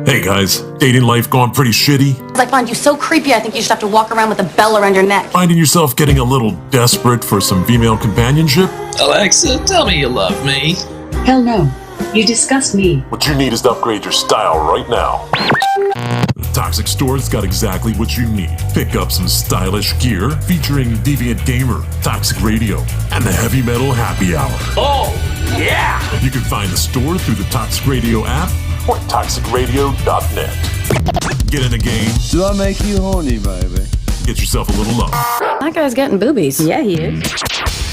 Hey guys, dating life gone pretty shitty? I find you so creepy, I think you should have to walk around with a bell around your neck. Finding yourself getting a little desperate for some female companionship? Alexa, tell me you love me. Hell no. You disgust me. What you need is to upgrade your style right now. The Toxic Store's got exactly what you need. Pick up some stylish gear featuring Deviant Gamer, Toxic Radio, and the Heavy Metal Happy Hour. Oh, yeah! You can find the store through the Toxic Radio app or toxicradio.net. Get in the game. Do I make you horny, baby? Get yourself a little love. That guy's getting boobies. Yeah, he is.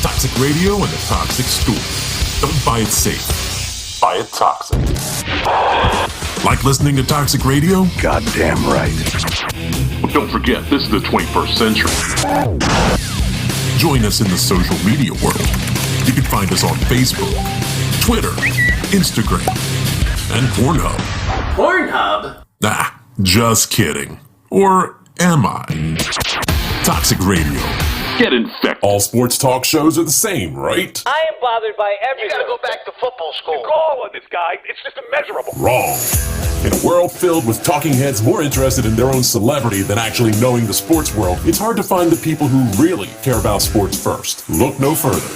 Toxic Radio and the Toxic Store. Don't buy it safe. Buy it toxic. Like listening to Toxic Radio? Goddamn right. But don't forget, this is the 21st century. Join us in the social media world. You can find us on Facebook, Twitter, Instagram, and Pornhub. Pornhub? Nah, just kidding. Or am I? Toxic Radio. Get infected. All sports talk shows are the same, right? I am bothered by everything. You gotta go back to football school. The goal on this guy, it's just immeasurable. Wrong. In a world filled with talking heads more interested in their own celebrity than actually knowing the sports world, it's hard to find the people who really care about sports first. Look no further.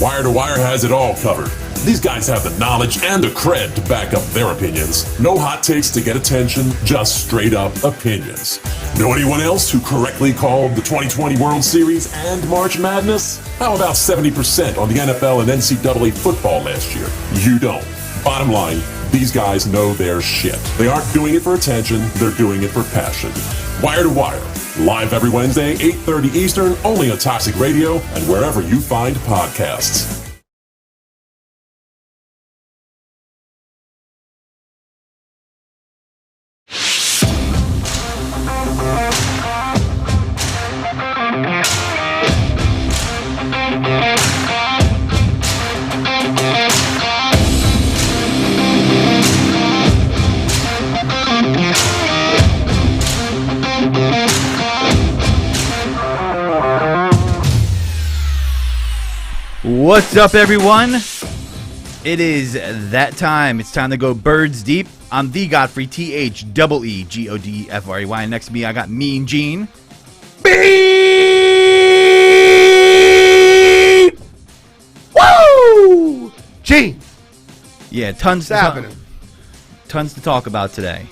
Wire to Wire has it all covered. These guys have the knowledge and the cred to back up their opinions. No hot takes to get attention, just straight up opinions. Know anyone else who correctly called the 2020 World Series and March Madness? How about 70% on the NFL and NCAA football last year? You don't. Bottom line, these guys know their shit. They aren't doing it for attention, they're doing it for passion. Wire to Wire. Live every Wednesday, 8:30 Eastern, only on Toxic Radio and wherever you find podcasts. What's up, everyone? It is that time. It's time to go birds deep. I'm the Godfrey, TheEGodfrey. Next to me, I got Mean Gene. Beep! Woo! Gene! Yeah, tons to talk about today.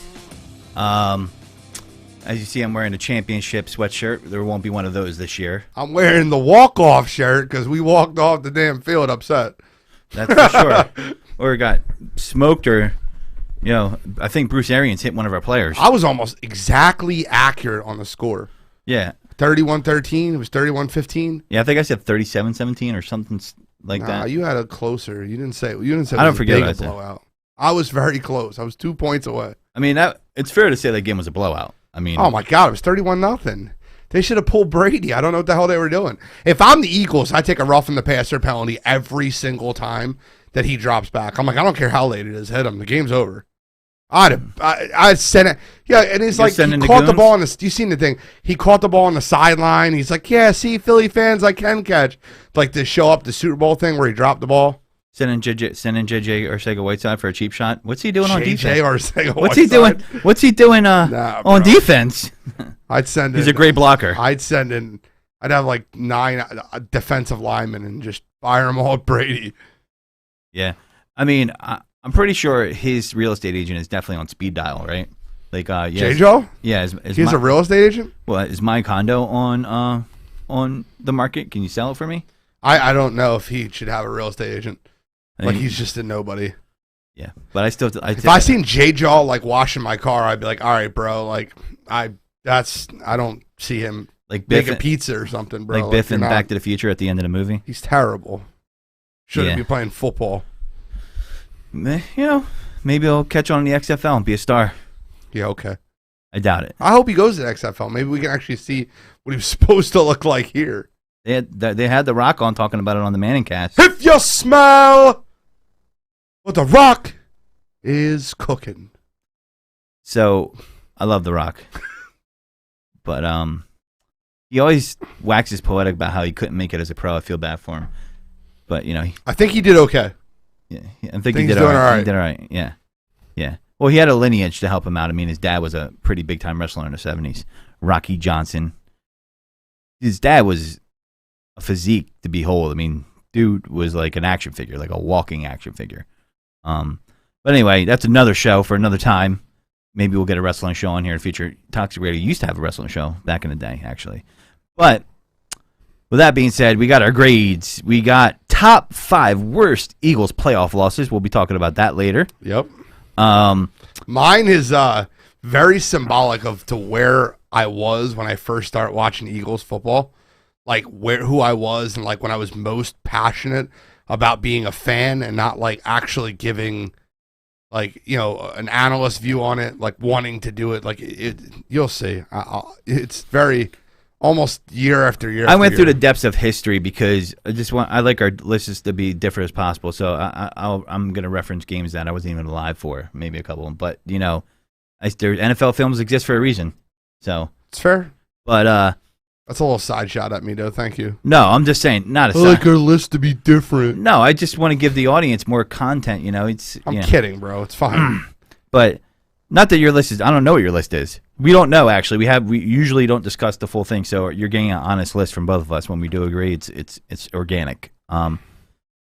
As you see, I'm wearing a championship sweatshirt. There won't be one of those this year. I'm wearing the walk-off shirt because we walked off the damn field upset. That's for sure. Or got smoked or, I think Bruce Arians hit one of our players. I was almost exactly accurate on the score. Yeah. 31-13. It was 31-15. Yeah, I think I said 37-17 or something like that. You had a closer. You didn't say. I don't forget what I said. Blowout. I was very close. I was 2 points away. I mean, it's fair to say that game was a blowout. I mean, oh my God, it was 31-0. They should have pulled Brady. I don't know what the hell they were doing. If I'm the Eagles, I take a roughing the passer penalty every single time that he drops back. I'm like, I don't care how late it is, hit him. The game's over. I'd send it. Yeah, and it's like he caught the ball on the. You seen the thing? He caught the ball on the sideline. He's like, yeah, see, Philly fans, I can catch. Like to show up the Super Bowl thing where he dropped the ball. Sending JJ Arcega-Whiteside for a cheap shot. What's he doing on defense? Arcega-Whiteside. What's he doing on defense? I'd send in. He's a great blocker. I'd have like 9 defensive linemen and just fire them all at Brady. Yeah. I mean, I'm pretty sure his real estate agent is definitely on speed dial, right? Like, J-Joe? Yeah. He's a real estate agent? Well, is my condo on the market? Can you sell it for me? I don't know if he should have a real estate agent. Like he's just a nobody. Yeah, but if I seen J-Jaw like washing my car, I'd be like, all right, bro. Like I don't see him like making pizza or something, bro. Like Biff in Back to the Future at the end of the movie. He's terrible. Shouldn't be playing football. Maybe he'll catch on in the XFL and be a star. Yeah, okay. I doubt it. I hope he goes to the XFL. Maybe we can actually see what he was supposed to look like here. They had The Rock on talking about it on the Manning cast. If you smell what The Rock is cooking. So, I love The Rock. But he always waxes poetic about how he couldn't make it as a pro. I feel bad for him. But, I think he did okay. Yeah, I think he did all right. He did all right, yeah. Well, he had a lineage to help him out. I mean, his dad was a pretty big time wrestler in the 70s. Rocky Johnson. His dad was a physique to behold. I mean, dude was like an action figure, like a walking action figure. But anyway, that's another show for another time. Maybe we'll get a wrestling show on here in the future. Toxic Radio used to have a wrestling show back in the day, actually. But with that being said, we got our grades. We got top 5 worst Eagles playoff losses. We'll be talking about that later. Yep. Mine is very symbolic of to where I was when I first started watching Eagles football, like who I was, and like when I was most passionate about being a fan and not like actually giving like, you know, an analyst view on it, like wanting to do it. Like you'll see. It's very almost year after year. I went through the depths of history because I like our lists to be different as possible. So I'm going to reference games that I wasn't even alive for, maybe a couple of them. But, you know, NFL films exist for a reason. So it's fair. But that's a little side shot at me, though. Thank you. No, I'm just saying, not a I like our list to be different. No, I just want to give the audience more content, you know. I'm kidding, bro. It's fine. But not that your list is, I don't know what your list is. We don't know, actually. We usually don't discuss the full thing, so you're getting an honest list from both of us. When we do agree, it's organic. But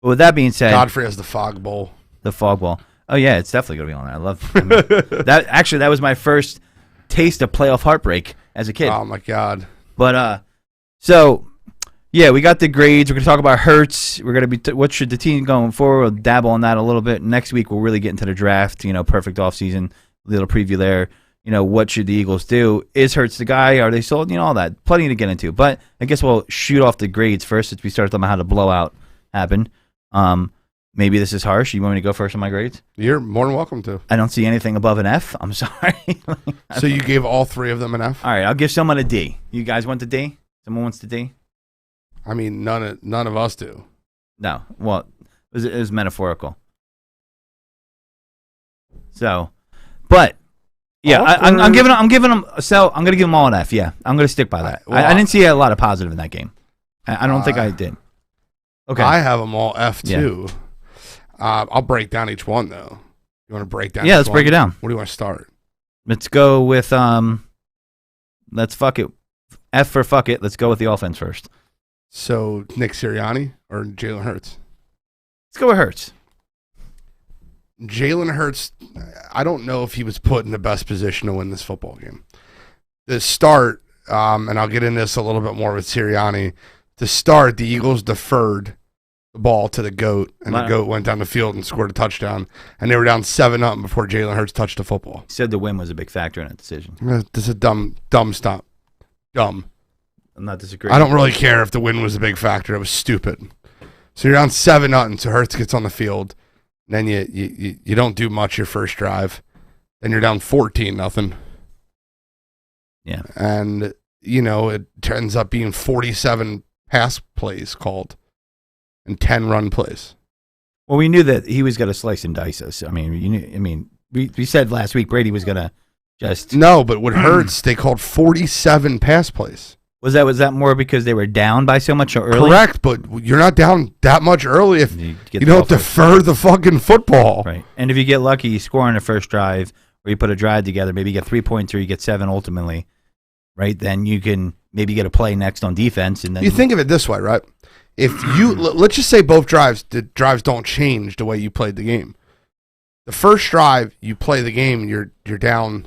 with that being said, Godfrey has the Fog Bowl. The Fog Bowl. Oh yeah, it's definitely gonna be on there. I love that. Actually, that was my first taste of playoff heartbreak as a kid. Oh my god. But so yeah, we got the grades. We're gonna talk about Hurts. We're gonna be what should the team going forward. We'll dabble on that a little bit. Next week we'll really get into the draft. You know, perfect offseason. Little preview there. You know, what should the Eagles do? Is Hurts the guy? Are they sold? You know, all that. Plenty to get into. But I guess we'll shoot off the grades first since we started talking about how the blowout happened. Maybe this is harsh. You want me to go first on my grades? You're more than welcome to. I don't see anything above an F. I'm sorry. So you gave all 3 of them an F? All right, I'll give someone a D. You guys want the D? Someone wants the D? I mean, none of us do. No. Well, it was metaphorical. So, but yeah, I'm giving them. So I'm gonna give them all an F. Yeah, I'm gonna stick by that. I didn't see a lot of positive in that game. I don't think I did. Okay, I have them all F too. Yeah. I'll break down each one though. You want to break down? Yeah, let's break it down. What do you want to start? Let's go with let's fuck it. F for fuck it. Let's go with the offense first. So Nick Sirianni or Jalen Hurts? Let's go with Hurts. Jalen Hurts, I don't know if he was put in the best position to win this football game. The start, and I'll get into this a little bit more with Sirianni. To start, the Eagles deferred the ball to the GOAT, and the GOAT went down the field and scored a touchdown, and they were down 7-0 before Jalen Hurts touched the football. He said the win was a big factor in that decision. This is a dumb stop. Dumb. I'm not disagreeing. I don't really care if the win was a big factor. It was stupid. So you're down 7-0, so Hurts gets on the field. Then you don't do much your first drive. Then you're down 14-0. Yeah. And, you know, it ends up being 47 pass plays called and 10 run plays. Well, we knew that he was going to slice and dice us. I mean, we said last week Brady was going to just... No, but what hurts, they called 47 pass plays. Was that more because they were down by so much early? Correct, but you're not down that much early if you don't defer the fucking football. Right. And if you get lucky, you score on the first drive, or you put a drive together, maybe you get 3 points or you get 7 ultimately, right? Then you can maybe get a play next on defense. And then you think of it this way, right? If you let's just say both the drives don't change the way you played the game. The first drive, you play the game, you're down.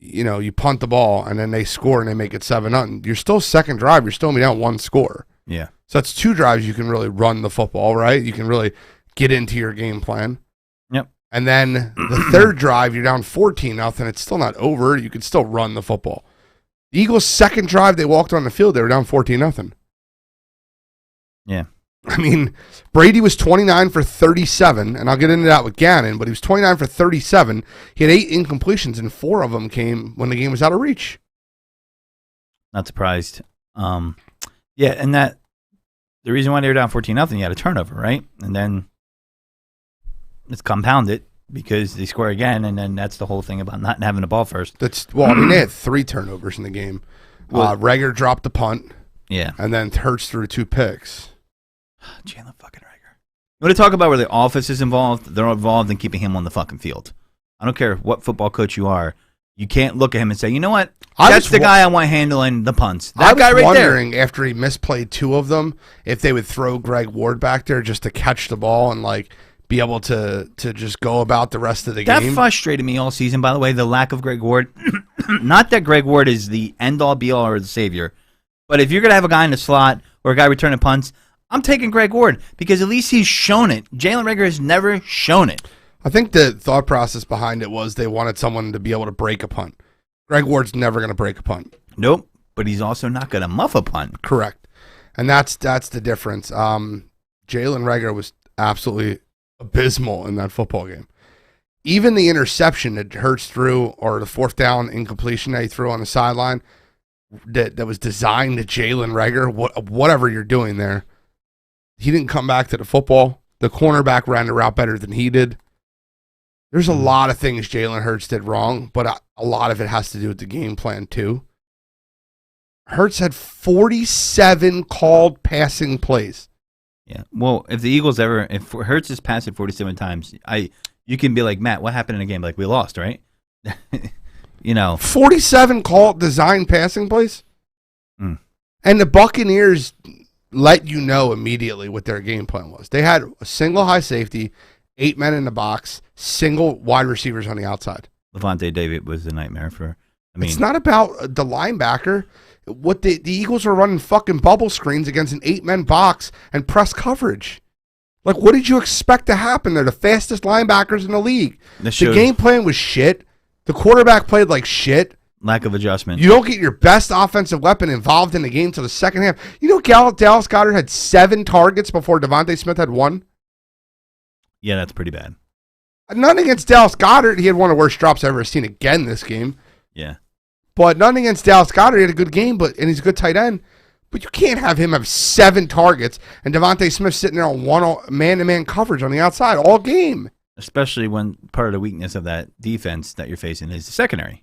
You know, you punt the ball, and then they score, and they make it 7-0. You're still second drive. You're still only down 1 score. Yeah. So that's 2 drives you can really run the football, right? You can really get into your game plan. Yep. And then the third drive, you're down 14-0. It's still not over. You can still run the football. The Eagles' second drive, they walked on the field. They were down 14-0. Yeah. I mean, Brady was 29 for 37, and I'll get into that with Gannon, but he was 29 for 37. He had 8 incompletions, and 4 of them came when the game was out of reach. Not surprised. Yeah, and that the reason why they were down 14-0, you had a turnover, right? And then it's compounded because they score again, and then that's the whole thing about not having the ball first. I mean, they had 3 turnovers in the game. Reagor dropped the punt. Yeah. And then Hurts threw 2 picks. Jalen fucking Reagor. You want to talk about where the office is involved? They're involved in keeping him on the fucking field. I don't care what football coach you are. You can't look at him and say, you know what? I That's was the guy I want handling the punts. I That guy was right there. wondering after he misplayed 2 of them if they would throw Greg Ward back there just to catch the ball and like be able to just go about the rest of the That game. frustrated me all season, by the way, the lack of Greg Ward. Not that Greg Ward is the end-all, be-all, or the savior. But if you're going to have a guy in the slot or a guy returning punts, I'm taking Greg Ward because at least he's shown it. Jalen Reagor has never shown it. I think the thought process behind it was they wanted someone to be able to break a punt. Greg Ward's never going to break a punt. Nope, but he's also not going to muff a punt. Correct. And that's the difference. Jalen Reagor was absolutely abysmal in that football game. Even the interception that Hurts threw, or the 4th down incompletion that he threw on the sideline, that was designed to Jalen Reagor, whatever you're doing there, he didn't come back to the football. The cornerback ran the route better than he did. There's a lot of things Jalen Hurts did wrong, but a lot of it has to do with the game plan too. Hurts had 47 called passing plays. Yeah. Well, if the Eagles if Hurts is passed it 47 times, you can be like, Matt, what happened in the game? Like, we lost, right? 47 called design passing plays. Mm. And the Buccaneers let you know immediately what their game plan was. They had a single high safety, 8 men in the box, single wide receivers on the outside. Levante David was a nightmare for. It's not about the linebacker. What the Eagles are running fucking bubble screens against an 8-man box and press coverage. Like, what did you expect to happen? They're the fastest linebackers in the league. The game plan was shit. The quarterback played like shit. Lack of adjustment. You don't get your best offensive weapon involved in the game till the second half. You know, Dallas Goedert had 7 targets before Devontae Smith had 1. Yeah, that's pretty bad. Nothing against Dallas Goedert. He had one of the worst drops I've ever seen again this game. Yeah. But nothing against Dallas Goedert. He had a good game, and he's a good tight end. But you can't have him have 7 targets and Devontae Smith sitting there on one man-to-man coverage on the outside all game. Especially when part of the weakness of that defense that you're facing is the secondary,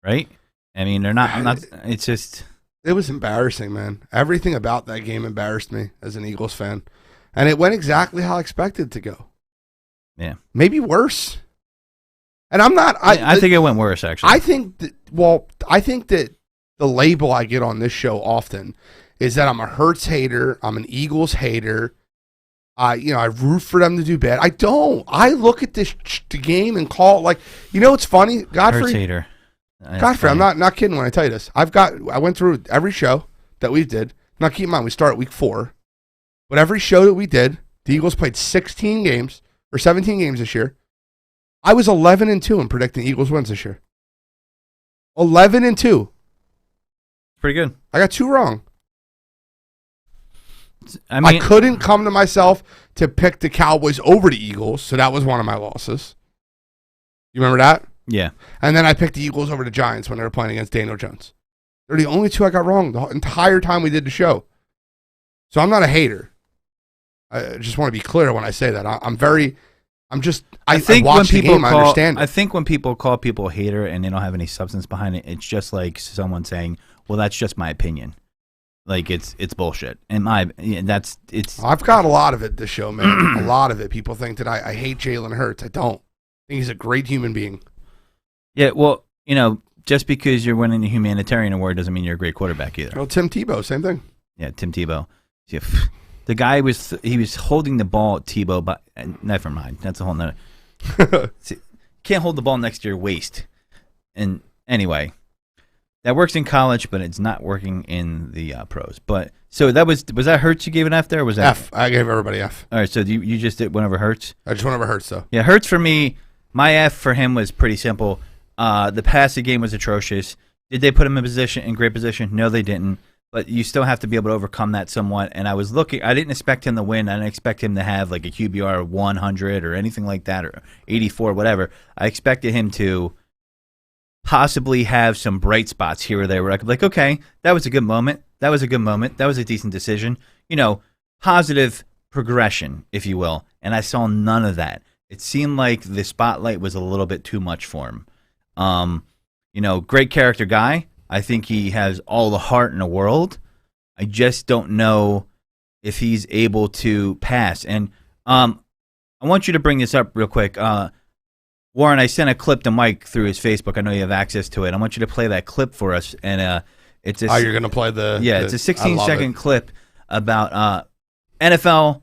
right? I mean, it's just. It was embarrassing, man. Everything about that game embarrassed me as an Eagles fan. And it went exactly how I expected it to go. Yeah. Maybe worse. And I'm not. I think it went worse, actually. I think that the label I get on this show often is that I'm a Hurts hater. I'm an Eagles hater. I root for them to do bad. I don't. I look at the game and call it like, it's funny. Godfrey. Hurts hater. Godfrey, I'm not kidding when I tell you this. I went through every show that we did. Now keep in mind, we start at week 4. But every show that we did, the Eagles played 16 games or 17 games this year. I was 11-2 in predicting Eagles wins this year. 11-2. Pretty good. I got 2 wrong. I mean, I couldn't come to myself to pick the Cowboys over the Eagles, so that was one of my losses. You remember that? Yeah. And then I picked the Eagles over the Giants when they were playing against Daniel Jones. They're the only 2 I got wrong the entire time we did the show. So I'm not a hater. I just want to be clear when I say that. I think when people I understand it. I think when people call people a hater and they don't have any substance behind it, it's just like someone saying, "Well, that's just my opinion." Like it's bullshit. And I've got a lot of it this show, man. A lot of it. People think that I hate Jalen Hurts. I don't. I think he's a great human being. Yeah, well, just because you're winning a humanitarian award doesn't mean you're a great quarterback either. Well, Tim Tebow, same thing. Yeah, Tim Tebow. Yeah, the guy was holding the ball at Tebow, but never mind. That's a whole nother. Can't hold the ball next to your waist. And anyway, that works in college, but it's not working in the pros. But so was that Hurts you gave an F there? Or was that F? I gave everybody F. All right, so you just did whenever Hurts? I just went over Hurts though. Yeah, Hurts for me. My F for him was pretty simple. The passing game was atrocious. Did they put him in great position? No, they didn't. But you still have to be able to overcome that somewhat. And I didn't expect him to win. I didn't expect him to have like a QBR of 100 or anything like that, or 84, whatever. I expected him to possibly have some bright spots here or there where I could be like, okay, that was a good moment. That was a good moment. That was a decent decision. Positive progression, if you will. And I saw none of that. It seemed like the spotlight was a little bit too much for him. Great character guy. I think he has all the heart in the world. I just don't know if he's able to pass. And I want you to bring this up real quick. Warren, I sent a clip to Mike through his Facebook. I know you have access to it. I want you to play that clip for us. And it's a, you're going to play the... Yeah, it's a 16-second clip about NFL.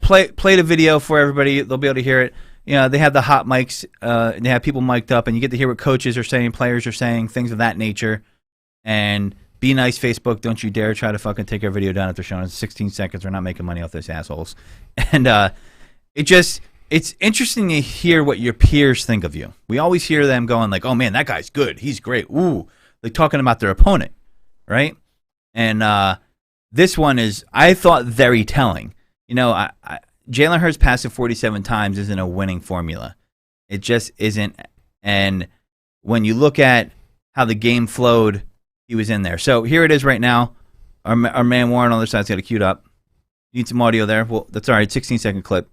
Play the video for everybody. They'll be able to hear it. They have the hot mics. They have people mic'd up, and you get to hear what coaches are saying, players are saying, things of that nature. And be nice, Facebook. Don't you dare try to fucking take our video down if they're showing us 16 seconds. We're not making money off this assholes. And it's interesting to hear what your peers think of you. We always hear them going like, oh, man, that guy's good. He's great. Ooh, like talking about their opponent, right? And this one is, I thought, very telling. Jalen Hurts passing 47 times isn't a winning formula. It just isn't. And when you look at how the game flowed, he was in there. So here it is right now. Our man Warren on the other side's got it queued up. You need some audio there? Well, that's all right. 16-second clip.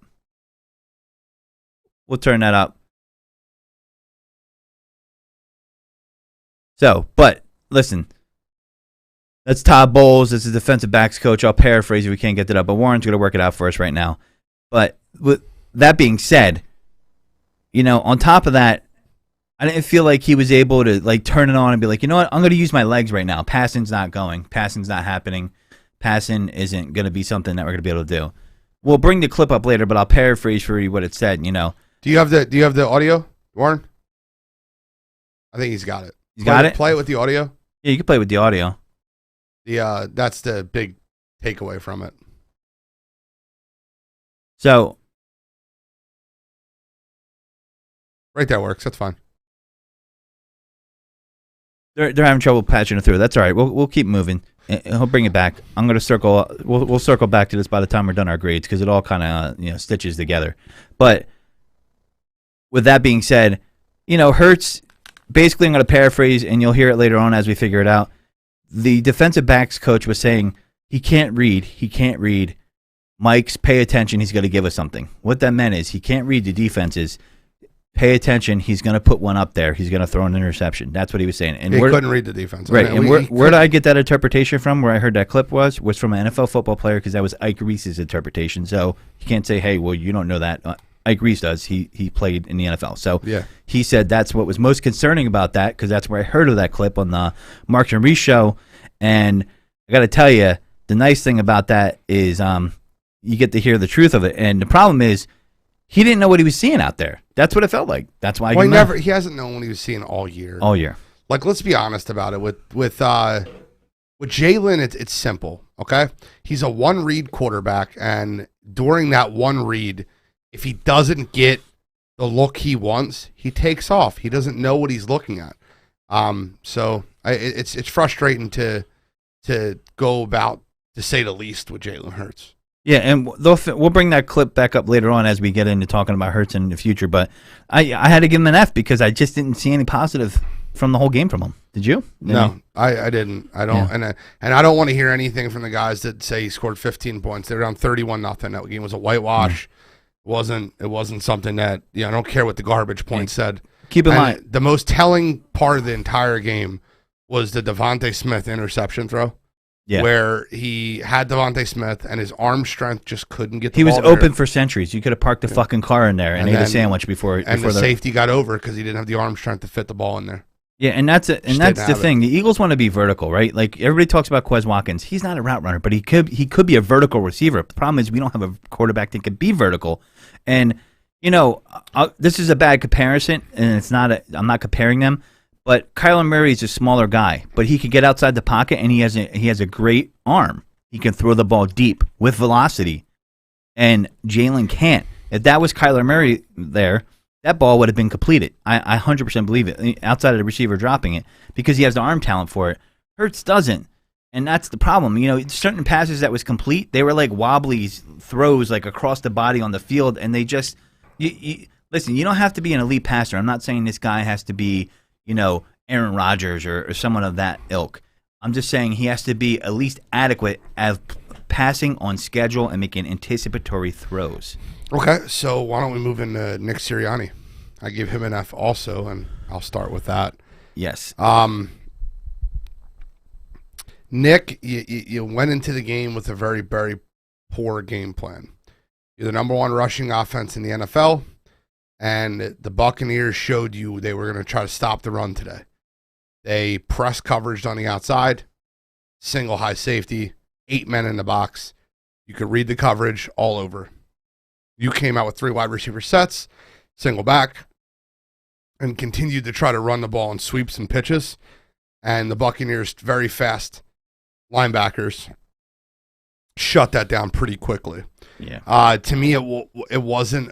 We'll turn that up. So, but listen, that's Todd Bowles. This is defensive backs coach. I'll paraphrase if we can't get that up, but Warren's going to work it out for us right now. But with that being said, on top of that, I didn't feel like he was able to like turn it on and be like, you know what, I'm going to use my legs right now. Passing's not going. Passing's not happening. Passing isn't going to be something that we're going to be able to do. We'll bring the clip up later, but I'll paraphrase for you what it said. Do you have the audio, Warren? I think he's got it. He's got it? Play it with the audio. Yeah, you can play with the audio. That's the big takeaway from it. So right there works. That's fine. They're having trouble patching it through. That's all right. We'll keep moving. He'll bring it back. I'm going to circle. We'll circle back to this by the time we're done our grades because it all kind of stitches together. But with that being said, Hurts. Basically, I'm going to paraphrase, and you'll hear it later on as we figure it out. The defensive backs coach was saying he can't read. He can't read. Mike's pay attention. He's going to give us something. What that meant is he can't read the defenses. Pay attention. He's going to put one up there. He's going to throw an interception. That's what he was saying. And he couldn't read the defense. Right. And where did I get that interpretation from? Where I heard that clip was from an NFL football player because that was Ike Reese's interpretation. So you can't say, hey, well, you don't know that. Ike Reese does. He played in the NFL. So he said that's what was most concerning about that because that's where I heard of that clip on the Mark and Reese show. And I got to tell you, the nice thing about that is you get to hear the truth of it. And the problem is he didn't know what he was seeing out there. That's what it felt like. That's why he hasn't known what he was seeing all year. All year. Like, let's be honest about it. With Jalen, it's simple, okay? He's a one-read quarterback, and during that one read, if he doesn't get the look he wants, he takes off. He doesn't know what he's looking at. So it's frustrating to go about, to say the least, with Jalen Hurts. Yeah, and we'll bring that clip back up later on as we get into talking about Hurts in the future. But I had to give him an F because I just didn't see any positive from the whole game from him. Did you? No, I didn't. I don't, and I don't want to hear anything from the guys that say he scored 15 points. They were down 31-0. That game was a whitewash. It wasn't something that I don't care what the garbage point said. Keep in mind, the most telling part of the entire game was the Devontae Smith interception throw. Yeah. Where he had Devontae Smith and his arm strength just couldn't get the ball. He was open for centuries. You could have parked the fucking car in there and ate a sandwich before the safety got over because he didn't have the arm strength to fit the ball in there. Yeah, and that's the thing. The Eagles want to be vertical, right? Like everybody talks about Quez Watkins. He's not a route runner, but he could be a vertical receiver. The problem is we don't have a quarterback that could be vertical. And this is a bad comparison, and it's not. I'm not comparing them. But Kyler Murray is a smaller guy, but he can get outside the pocket, and he has a great arm. He can throw the ball deep with velocity, and Jalen can't. If that was Kyler Murray there, that ball would have been completed. I 100% believe it, outside of the receiver dropping it, because he has the arm talent for it. Hurts doesn't, and that's the problem. Certain passes that was complete, they were like wobbly throws like across the body on the field, and they just listen, you don't have to be an elite passer. I'm not saying this guy has to be Aaron Rodgers or someone of that ilk. I'm just saying he has to be at least adequate at passing on schedule and making anticipatory throws. Okay, so why don't we move into Nick Sirianni? I give him an F also, and I'll start with that. Yes. Nick, you went into the game with a very, very poor game plan. You're the number one rushing offense in the NFL. And the Buccaneers showed you they were going to try to stop the run today. They press coverage on the outside, single high safety, 8 men in the box. You could read the coverage all over. You came out with 3 wide receiver sets, single back, and continued to try to run the ball in sweeps and pitches. And the Buccaneers, very fast linebackers, shut that down pretty quickly. Yeah. To me, it wasn't.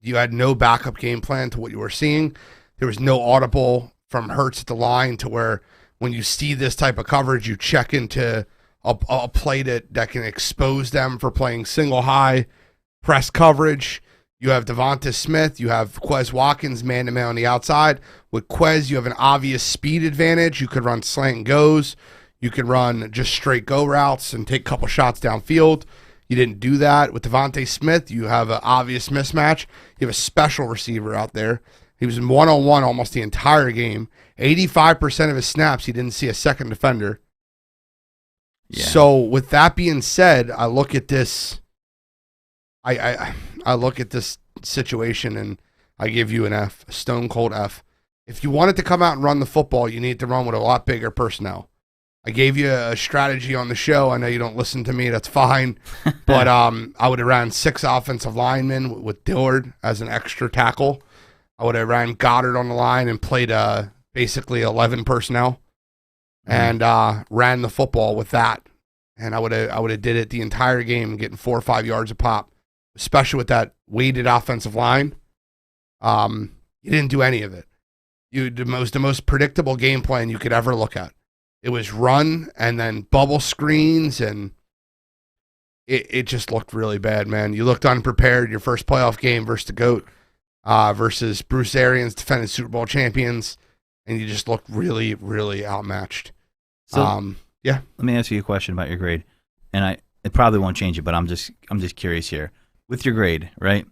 You had no backup game plan to what you were seeing. There was no audible from Hurts at the line to where when you see this type of coverage, you check into a play that can expose them for playing single high press coverage. You have Devonta Smith. You have Quez Watkins man-to-man on the outside. With Quez, you have an obvious speed advantage. You could run slant and goes. You could run just straight go routes and take a couple shots downfield. You didn't do that. With Devonta Smith, you have an obvious mismatch. You have a special receiver out there. He was in one-on-one almost the entire game. 85% of his snaps, he didn't see a second defender. Yeah. So with that being said, I look at this. I look at this situation and I give you an F, a stone cold F. If you wanted to come out and run the football, you need to run with a lot bigger personnel. I gave you a strategy on the show. I know you don't listen to me. That's fine. But I would have ran 6 offensive linemen with Dillard as an extra tackle. I would have ran Goddard on the line and played basically 11 personnel and ran the football with that. And I would have did it the entire game, getting 4 or 5 yards a pop, especially with that weighted offensive line. You didn't do any of it. The most predictable game plan you could ever look at. It was run and then bubble screens, and it just looked really bad, man. You looked unprepared. Your first playoff game versus the GOAT, versus Bruce Arians, defending Super Bowl champions, and you just looked really, really outmatched. So, yeah. Let me ask you a question about your grade, and it probably won't change it, but I'm just curious here. With your grade, right?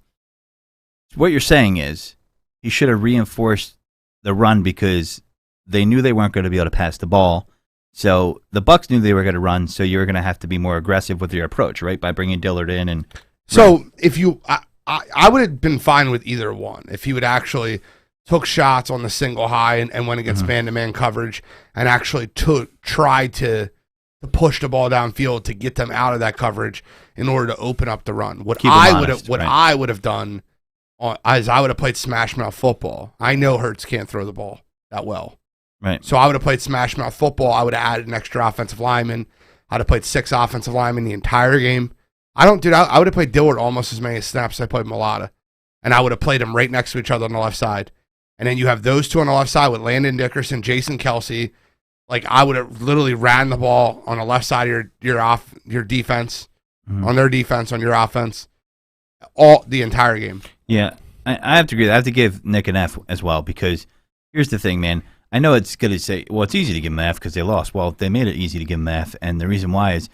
What you're saying is he should have reinforced the run because they knew they weren't going to be able to pass the ball. So the Bucs knew they were going to run, so you were going to have to be more aggressive with your approach, right? By bringing Dillard in and. So if you, I would have been fine with either one if he would actually took shots on the single high and went against man-to-man coverage and actually tried to push the ball downfield to get them out of that coverage in order to open up the run. What I would have done is I would have played smash mouth football. I know Hurts can't throw the ball that well. Right. So I would have played smash mouth football. I would have added an extra offensive lineman. I'd have played 6 offensive linemen the entire game. I would have played Dillard almost as many snaps as I played Mulata. And I would have played them right next to each other on the left side. And then you have those two on the left side with Landon Dickerson, Jason Kelsey. Like, I would have literally ran the ball on the left side of your defense, on their defense, on your offense, all the entire game. Yeah, I have to agree. I have to give Nick an F as well because here's the thing, man. I know it's going to say, well, it's easy to give them an F because they lost. Well, they made it easy to give them an F, and the reason why is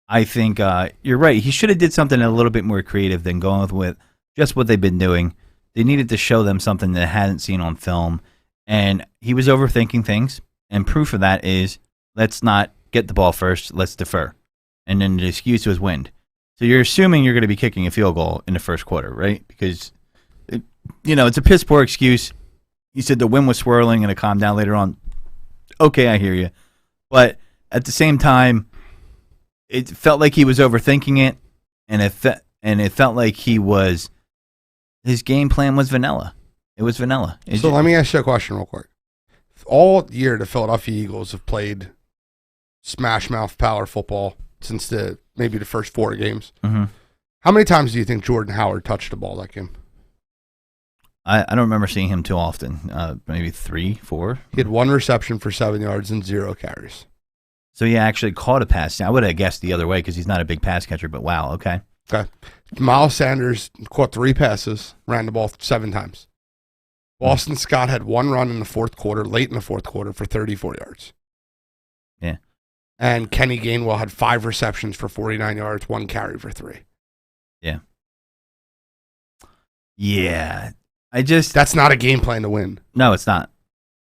I think you're right. He should have did something a little bit more creative than going with just what they've been doing. They needed to show them something they hadn't seen on film, and he was overthinking things, and proof of that is let's not get the ball first, let's defer. And then the excuse was wind. So you're assuming you're going to be kicking a field goal in the first quarter, right? Because, it's a piss poor excuse. He said the wind was swirling and it calmed down later on. Okay, I hear you. But at the same time, it felt like he was overthinking it, and it felt like his game plan was vanilla. It was vanilla. So let me ask you a question real quick. All year, the Philadelphia Eagles have played smash mouth power football since maybe the first 4 games. Mm-hmm. How many times do you think Jordan Howard touched the ball that game? I don't remember seeing him too often. Maybe 3, 4. He had 1 reception for 7 yards and 0 carries. So he actually caught a pass. I would have guessed the other way because he's not a big pass catcher, but wow, okay. Okay. Miles Sanders caught 3 passes, ran the ball 7 times. Boston Scott had 1 run in the fourth quarter, late in the fourth quarter, for 34 yards. Yeah. And Kenny Gainwell had 5 receptions for 49 yards, 1 carry for 3. Yeah. Yeah. That's not a game plan to win. No, it's not.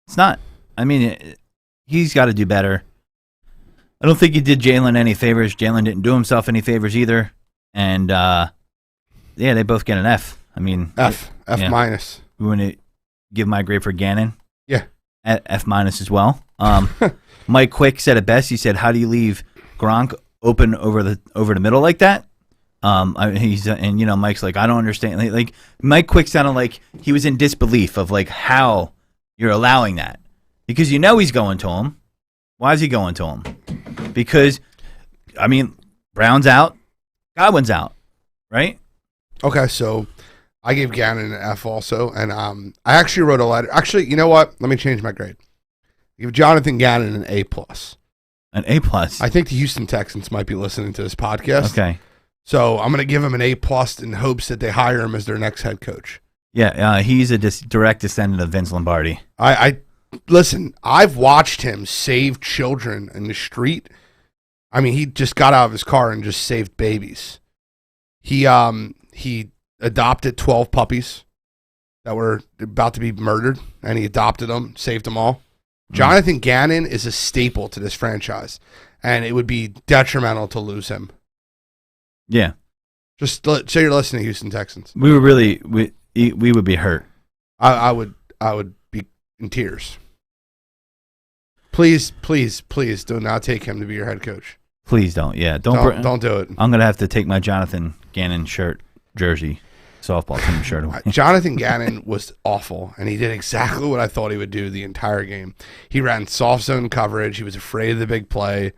It's not. I mean, he's got to do better. I don't think he did Jalen any favors. Jalen didn't do himself any favors either. And, they both get an F. I mean, F yeah. minus. We want to give my grade for Gannon. Yeah. F minus as well. Mike Quick said it best. He said, "How do you leave Gronk open over the middle like that?" Mike's like, "I don't understand." Like Mike Quick sounded like he was in disbelief of like how you're allowing that, because he's going to him. Why is he going to him? Because, I mean, Brown's out, Godwin's out, right? Okay, so I gave Gannon an F also, and I actually wrote a letter. Actually, you know what? Let me change my grade. Give Jonathan Gannon an A+. An A+. I think the Houston Texans might be listening to this podcast. Okay. So I'm going to give him an A+ in hopes that they hire him as their next head coach. Yeah, he's a direct descendant of Vince Lombardi. I listen, I've watched him save children in the street. I mean, he just got out of his car and just saved babies. He adopted 12 puppies that were about to be murdered, and he adopted them, saved them all. Jonathan Gannon is a staple to this franchise, and it would be detrimental to lose him. Yeah. Just so you're listening, Houston Texans. We would be hurt. I would be in tears. Please do not take him to be your head coach. Please don't. Yeah, don't do it. I'm gonna have to take my Jonathan Gannon jersey, softball team shirt away. Jonathan Gannon was awful, and he did exactly what I thought he would do the entire game. He ran soft zone coverage. He was afraid of the big play.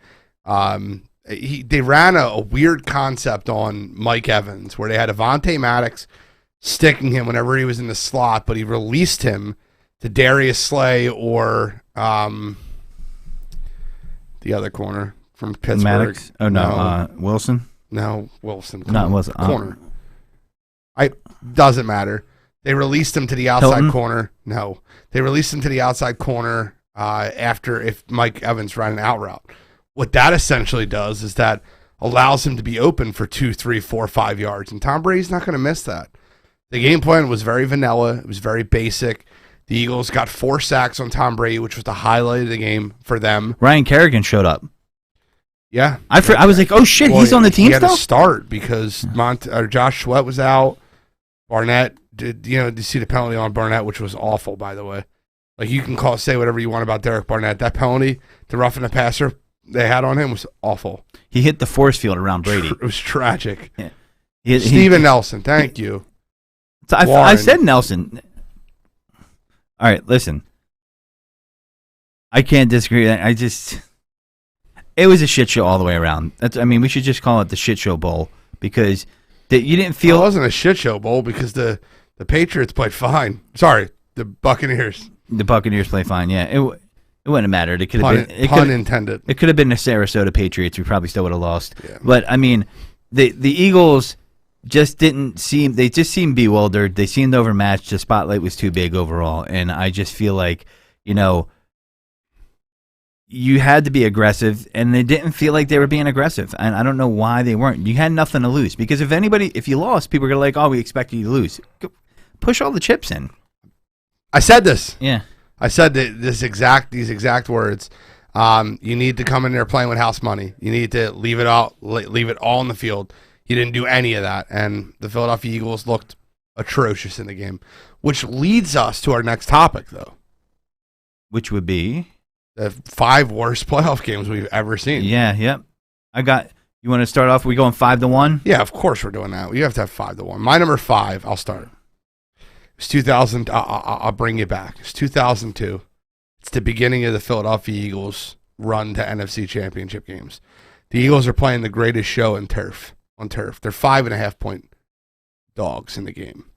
They ran a weird concept on Mike Evans where they had Avonte Maddox sticking him whenever he was in the slot, but he released him to Darius Slay or the other corner from Pittsburgh. Maddox? Oh, no. Wilson? No, Wilson. Not Wilson. Corner. Doesn't matter. They released him to the outside Hilton? corner. No. They released him to the outside corner after if Mike Evans ran an out route. What that essentially does is that allows him to be open for 2, 3, 4, 5 yards. And Tom Brady's not going to miss that. The game plan was very vanilla. It was very basic. The Eagles got 4 sacks on Tom Brady, which was the highlight of the game for them. Ryan Kerrigan showed up. Yeah. I was like, oh, shit, he's on the team still? He had still? to start because Josh Sweat was out. Barnett, did you see the penalty on Barnett, which was awful, by the way. Like, you can say whatever you want about Derek Barnett. That penalty, the roughing the passer they had on him was awful. He hit the force field around Brady. It was tragic. Yeah. Steven Nelson, thank you. I said Nelson. All right, listen. I can't disagree. It was a shit show all the way around. We should just call it the shit show bowl because you didn't feel. It wasn't a shit show bowl because the Patriots played fine. Sorry, the Buccaneers. The Buccaneers play fine. Yeah, it wouldn't have mattered. It could have been pun intended. It could have been the Sarasota Patriots. We probably still would have lost. Yeah. But the Eagles just didn't seem. They just seemed bewildered. They seemed overmatched. The spotlight was too big overall, and I just feel like you had to be aggressive, and they didn't feel like they were being aggressive. And I don't know why they weren't. You had nothing to lose because if you lost, people were gonna like, oh, we expected you to lose. Push all the chips in. I said this. Yeah. I said these exact words. You need to come in there playing with house money. You need to leave it all on the field. He didn't do any of that, and the Philadelphia Eagles looked atrocious in the game, which leads us to our next topic, though. Which would be the 5 worst playoff games we've ever seen. Yeah, yep. You want to start off? We going 5-1? Yeah, of course we're doing that. You have to have 5-1. My number 5, I'll start. It's 2000. I'll bring you back. It's 2002. It's the beginning of the Philadelphia Eagles' run to NFC Championship games. The Eagles are playing the greatest show on turf. They're 5.5-point dogs in the game.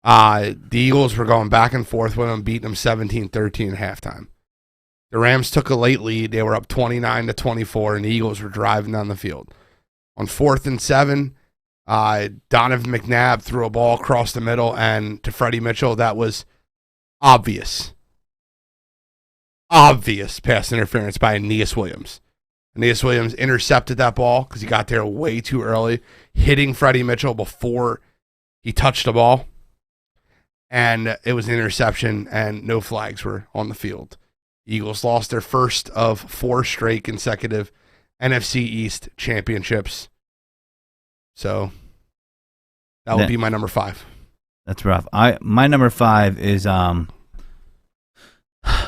The Eagles were going back and forth with them, beating them 17-13 at halftime. The Rams took a late lead. They were up 29-24, and the Eagles were driving down the field. On 4th and 7, Donovan McNabb threw a ball across the middle and to Freddie Mitchell. That was obvious pass interference by Aeneas Williams. Aeneas Williams intercepted that ball because he got there way too early, hitting Freddie Mitchell before he touched the ball. And it was an interception, and no flags were on the field. Eagles lost their first of 4 straight consecutive NFC East championships. So that would be my number 5. That's rough. My number 5 is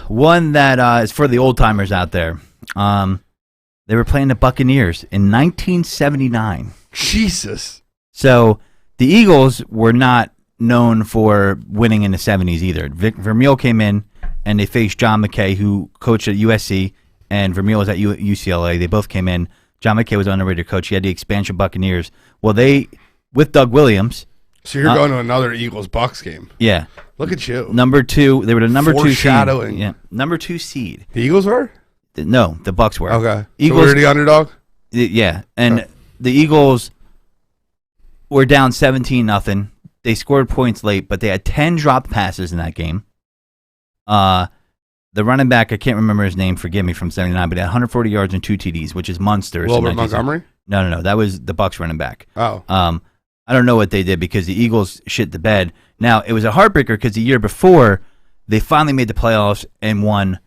one that is for the old timers out there. They were playing the Buccaneers in 1979. Jesus. So the Eagles were not known for winning in the 70s either. Vermeil came in and they faced John McKay, who coached at USC, and Vermeil was at UCLA. They both came in. John McKay was an underrated coach. He had the expansion Buccaneers. Well, with Doug Williams. So you're going to another Eagles-Bucks game. Yeah. Look at you. Number 2. They were the number 2 seed. Foreshadowing. Yeah. Number 2 seed. The Eagles were? No, the Bucks were. Okay. Eagles, so we're the underdog? Yeah. And the Eagles were down 17-0. They scored points late, but they had 10 dropped passes in that game. The running back, I can't remember his name, forgive me, from 79, but he had 140 yards and 2 TDs, which is monsters. Wilbert Montgomery? No. That was the Bucks running back. Oh. I don't know what they did because the Eagles shit the bed. Now, it was a heartbreaker because the year before, they finally made the playoffs and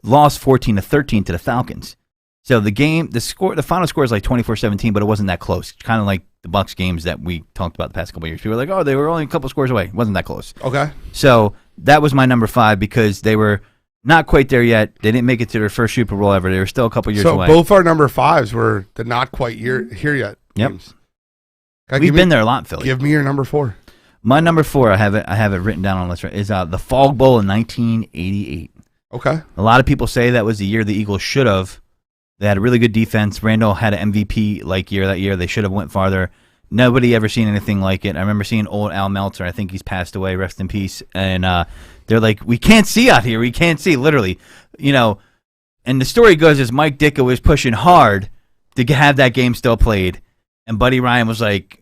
lost 14-13 to the Falcons. So the final score is like 24-17, but it wasn't that close. Kind of like the Bucks games that we talked about the past couple of years. People were like, oh, they were only a couple scores away. It wasn't that close. Okay. So that was my number 5 because they were not quite there yet. They didn't make it to their first Super Bowl ever. They were still a couple years away. So both our number 5s were the not quite here yet games. Yep. We've been there a lot, Philly. Give me your number 4. My number 4, I have it written down on the list, right, is the Fog Bowl in 1988. Okay. A lot of people say that was the year the Eagles should have. They had a really good defense. Randall had an MVP-like year that year. They should have went farther. Nobody ever seen anything like it. I remember seeing old Al Meltzer. I think he's passed away. Rest in peace. And they're like, we can't see out here. We can't see, literally. And the story goes is Mike Ditka was pushing hard to have that game still played. And Buddy Ryan was like,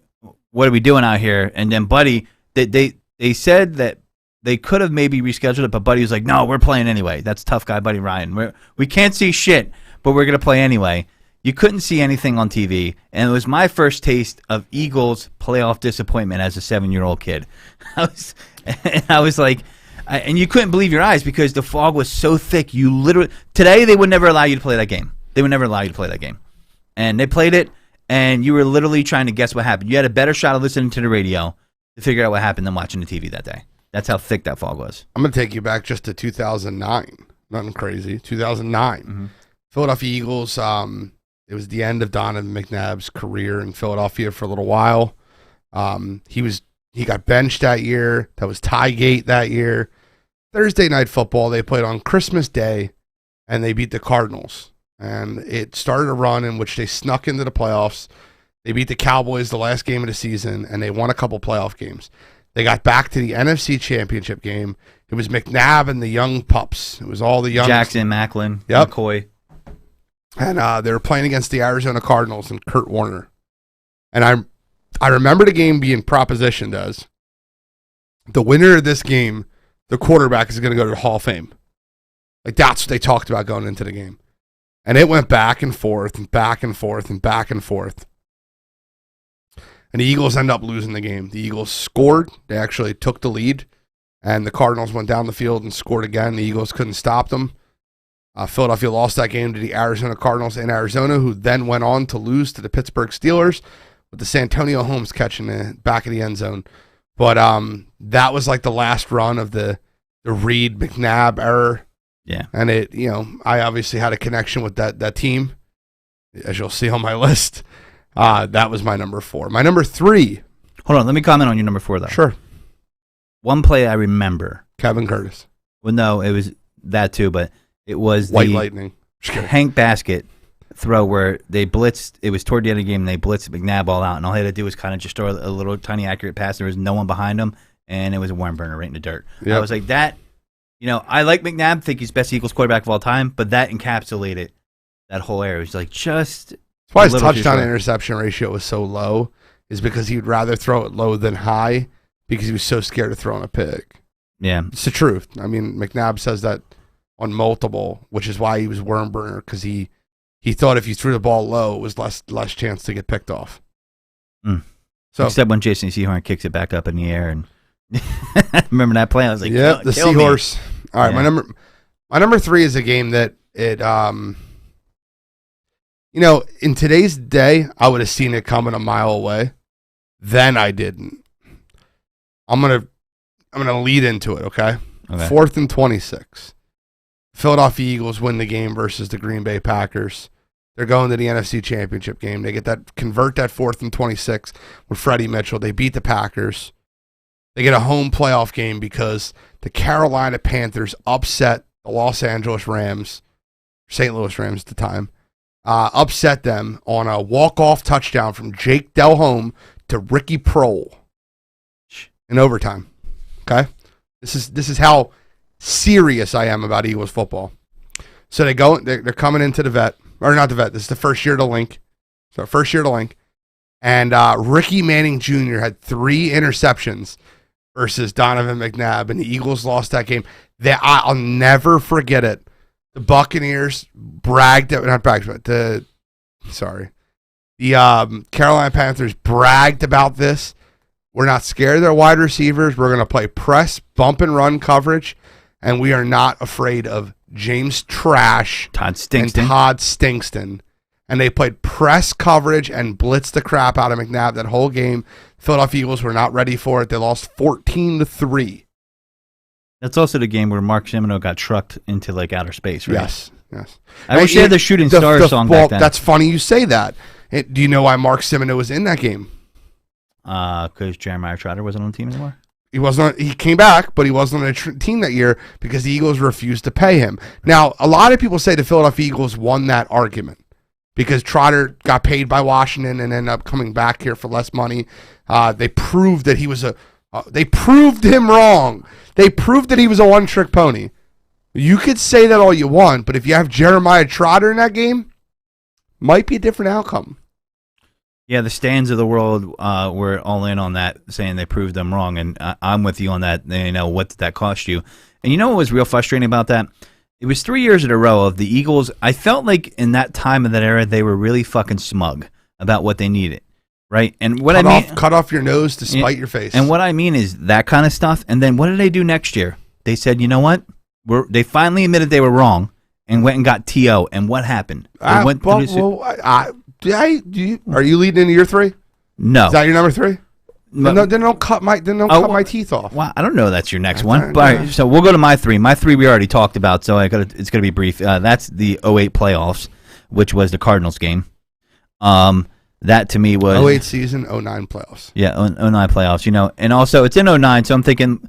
what are we doing out here? And then Buddy, they said that they could have maybe rescheduled it, but Buddy was like, no, we're playing anyway. That's tough guy Buddy Ryan. We can't see shit, but we're going to play anyway. You couldn't see anything on TV, and it was my first taste of Eagles playoff disappointment as a 7-year-old kid. I was like, and you couldn't believe your eyes because the fog was so thick. Today they would never allow you to play that game. They would never allow you to play that game. And they played it, and you were literally trying to guess what happened. You had a better shot of listening to the radio to figure out what happened than watching the TV that day. That's how thick that fog was. I'm going to take you back just to 2009. Nothing crazy. 2009. Mm-hmm. Philadelphia Eagles, it was the end of Donovan McNabb's career in Philadelphia for a little while. He got benched that year. That was Tygate that year. Thursday Night Football, they played on Christmas Day, and they beat the Cardinals. And it started a run in which they snuck into the playoffs. They beat the Cowboys the last game of the season, and they won a couple playoff games. They got back to the NFC Championship game. It was McNabb and the young pups. It was all the young Jackson, Macklin, Yep. McCoy. And they were playing against the Arizona Cardinals and Kurt Warner. And I remember the game being propositioned as the winner of this game, the quarterback is going to go to the Hall of Fame. Like, that's what they talked about going into the game. And it went back and forth and back and forth and back and forth. And the Eagles end up losing the game. The Eagles scored. They actually took the lead. And the Cardinals went down the field and scored again. The Eagles couldn't stop them. Philadelphia lost that game to the Arizona Cardinals in Arizona, who then went on to lose to the Pittsburgh Steelers with the Santonio Holmes catching the back of the end zone. But that was like the last run of the Reed McNabb era. Yeah. And I obviously had a connection with that team, as you'll see on my list. That was my number 4. My number 3. Hold on, let me comment on your number 4, though. Sure. One play I remember. Kevin Curtis. Well, no, it was that too, but it was White the Lightning. Hank Basket throw where they blitzed. It was toward the end of the game, and they blitzed McNabb all out, and all he had to do was kind of just throw a little tiny accurate pass. There was no one behind him, and it was a worm burner right in the dirt. Yep. I was like, that, I like McNabb, think he's best Eagles quarterback of all time, but that encapsulated that whole era. It was like just... That's why his touchdown interception ratio was so low, is because he would rather throw it low than high because he was so scared of throwing a pick. Yeah. It's the truth. I mean, McNabb says that on multiple, which is why he was worm burner, because he thought if you threw the ball low, it was less chance to get picked off. Mm. So, except when Jason Sehorn kicks it back up in the air, and remember that play? I was like, "Yep, the Seahorse." All right, yeah. my number 3 is a game that in today's day, I would have seen it coming a mile away. Then I didn't. I'm gonna lead into it. Okay. Okay. 4th and 26. Philadelphia Eagles win the game versus the Green Bay Packers. They're going to the NFC Championship game. They convert that 4th and 26 with Freddie Mitchell. They beat the Packers. They get a home playoff game because the Carolina Panthers upset the Los Angeles Rams, St. Louis Rams at the time, upset them on a walk-off touchdown from Jake Delhomme to Ricky Prohl in overtime. Okay? This is how serious I am about Eagles football. So they're coming into the vet, or not the vet. This is the first year to Link. So first year to Link, and Ricky Manning Jr. had 3 interceptions versus Donovan McNabb, and the Eagles lost that game. I'll never forget it. The Buccaneers the Carolina Panthers bragged about this. We're not scared of their wide receivers. We're going to play press, bump and run coverage, and we are not afraid of James Trash Todd Stinkston. And they played press coverage and blitzed the crap out of McNabb that whole game. Philadelphia Eagles were not ready for it. They lost 14-3. That's also the game where Mark Semino got trucked into like outer space, right? Yes. I wish they had the Shooting Star song back then. That's funny you say that. Do you know why Mark Semino was in that game? Because Jeremiah Trotter wasn't on the team anymore? He wasn't. He came back, but he wasn't on a team that year because the Eagles refused to pay him. Now, a lot of people say the Philadelphia Eagles won that argument because Trotter got paid by Washington and ended up coming back here for less money. They proved that he was they proved him wrong. They proved that he was a one-trick pony. You could say that all you want, but if you have Jeremiah Trotter in that game, might be a different outcome. Yeah, the stands of the world were all in on that, saying they proved them wrong, and I'm with you on that. What did that cost you? And you know what was real frustrating about that? It was 3 years in a row of the Eagles. I felt like in that time of that era, they were really fucking smug about what they needed, right? And what cut off your nose to spite your face. And what I mean is that kind of stuff. And then what did they do next year? They said, you know what? They finally admitted they were wrong and went and got T.O. And what happened? Are you leading into year 3? No. Is that your number 3? Then don't cut my teeth off. Well, I don't know. That's your next one. But, all right, so we'll go to my 3. My 3 we already talked about, so it's going to be brief. That's the 08 playoffs, which was the Cardinals game. That to me was 08 season, 09 playoffs. Yeah, 09 playoffs. And also it's in 09, so I'm thinking,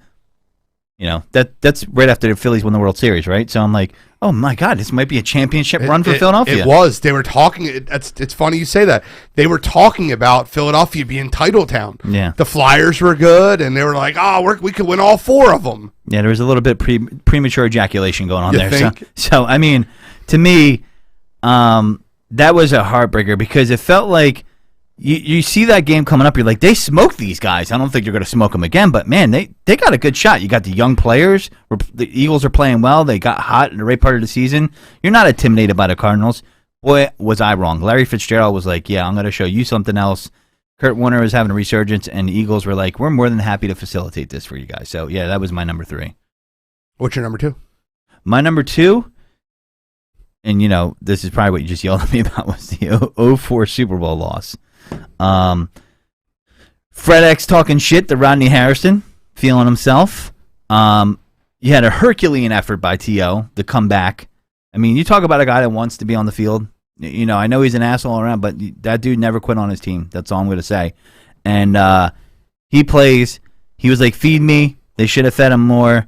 that's right after the Phillies won the World Series, right? So I'm like, oh my God, this might be a championship run for Philadelphia. It was. They were talking. It's funny you say that. They were talking about Philadelphia being title town. Yeah. The Flyers were good, and they were like, we could win all 4 of them. Yeah, there was a little bit premature ejaculation going on there. Think? So I mean, to me, that was a heartbreaker because it felt like you see that game coming up. You're like, they smoked these guys. I don't think you're going to smoke them again. But, man, they got a good shot. You got the young players. The Eagles are playing well. They got hot in the right part of the season. You're not intimidated by the Cardinals. Boy, was I wrong. Larry Fitzgerald was like, yeah, I'm going to show you something else. Kurt Warner was having a resurgence, and the Eagles were like, we're more than happy to facilitate this for you guys. So, yeah, that was my number 3. What's your number 2? My number 2, and, this is probably what you just yelled at me about, was the 04 Super Bowl loss. Fred X talking shit to Rodney Harrison, feeling himself. You had a Herculean effort by T.O. to come back. I mean, you talk about a guy that wants to be on the field. I know he's an asshole around, but that dude never quit on his team. That's all I'm going to say. And he plays. He was like, feed me. They should have fed him more.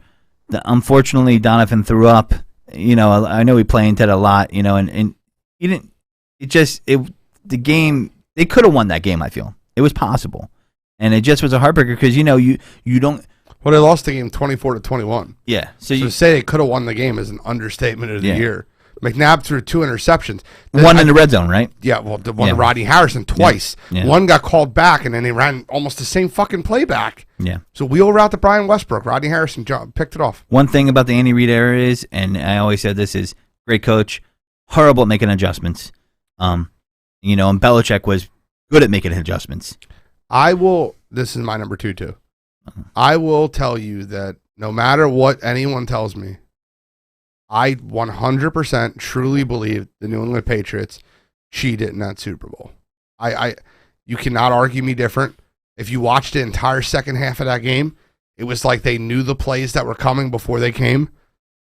Unfortunately, Donovan threw up. I know he played into it a lot, and he didn't. The game. They could have won that game, I feel. It was possible. And it just was a heartbreaker because, you don't... Well, they lost the game 24-21. Yeah. So to say they could have won the game is an understatement of the year. McNabb threw 2 interceptions. One in the red zone, right? Yeah, well, the one to Rodney Harrison twice. Yeah. One got called back, and then they ran almost the same fucking playback. Yeah. So wheel route to Brian Westbrook. Rodney Harrison picked it off. One thing about the Andy Reid era is, and I always said this, is great coach, horrible at making adjustments. And Belichick was good at making adjustments. This is my number 2 too. I will tell you that no matter what anyone tells me, I 100% truly believe the New England Patriots cheated in that Super Bowl. You cannot argue me different. If you watched the entire second half of that game, It was like they knew the plays that were coming before they came.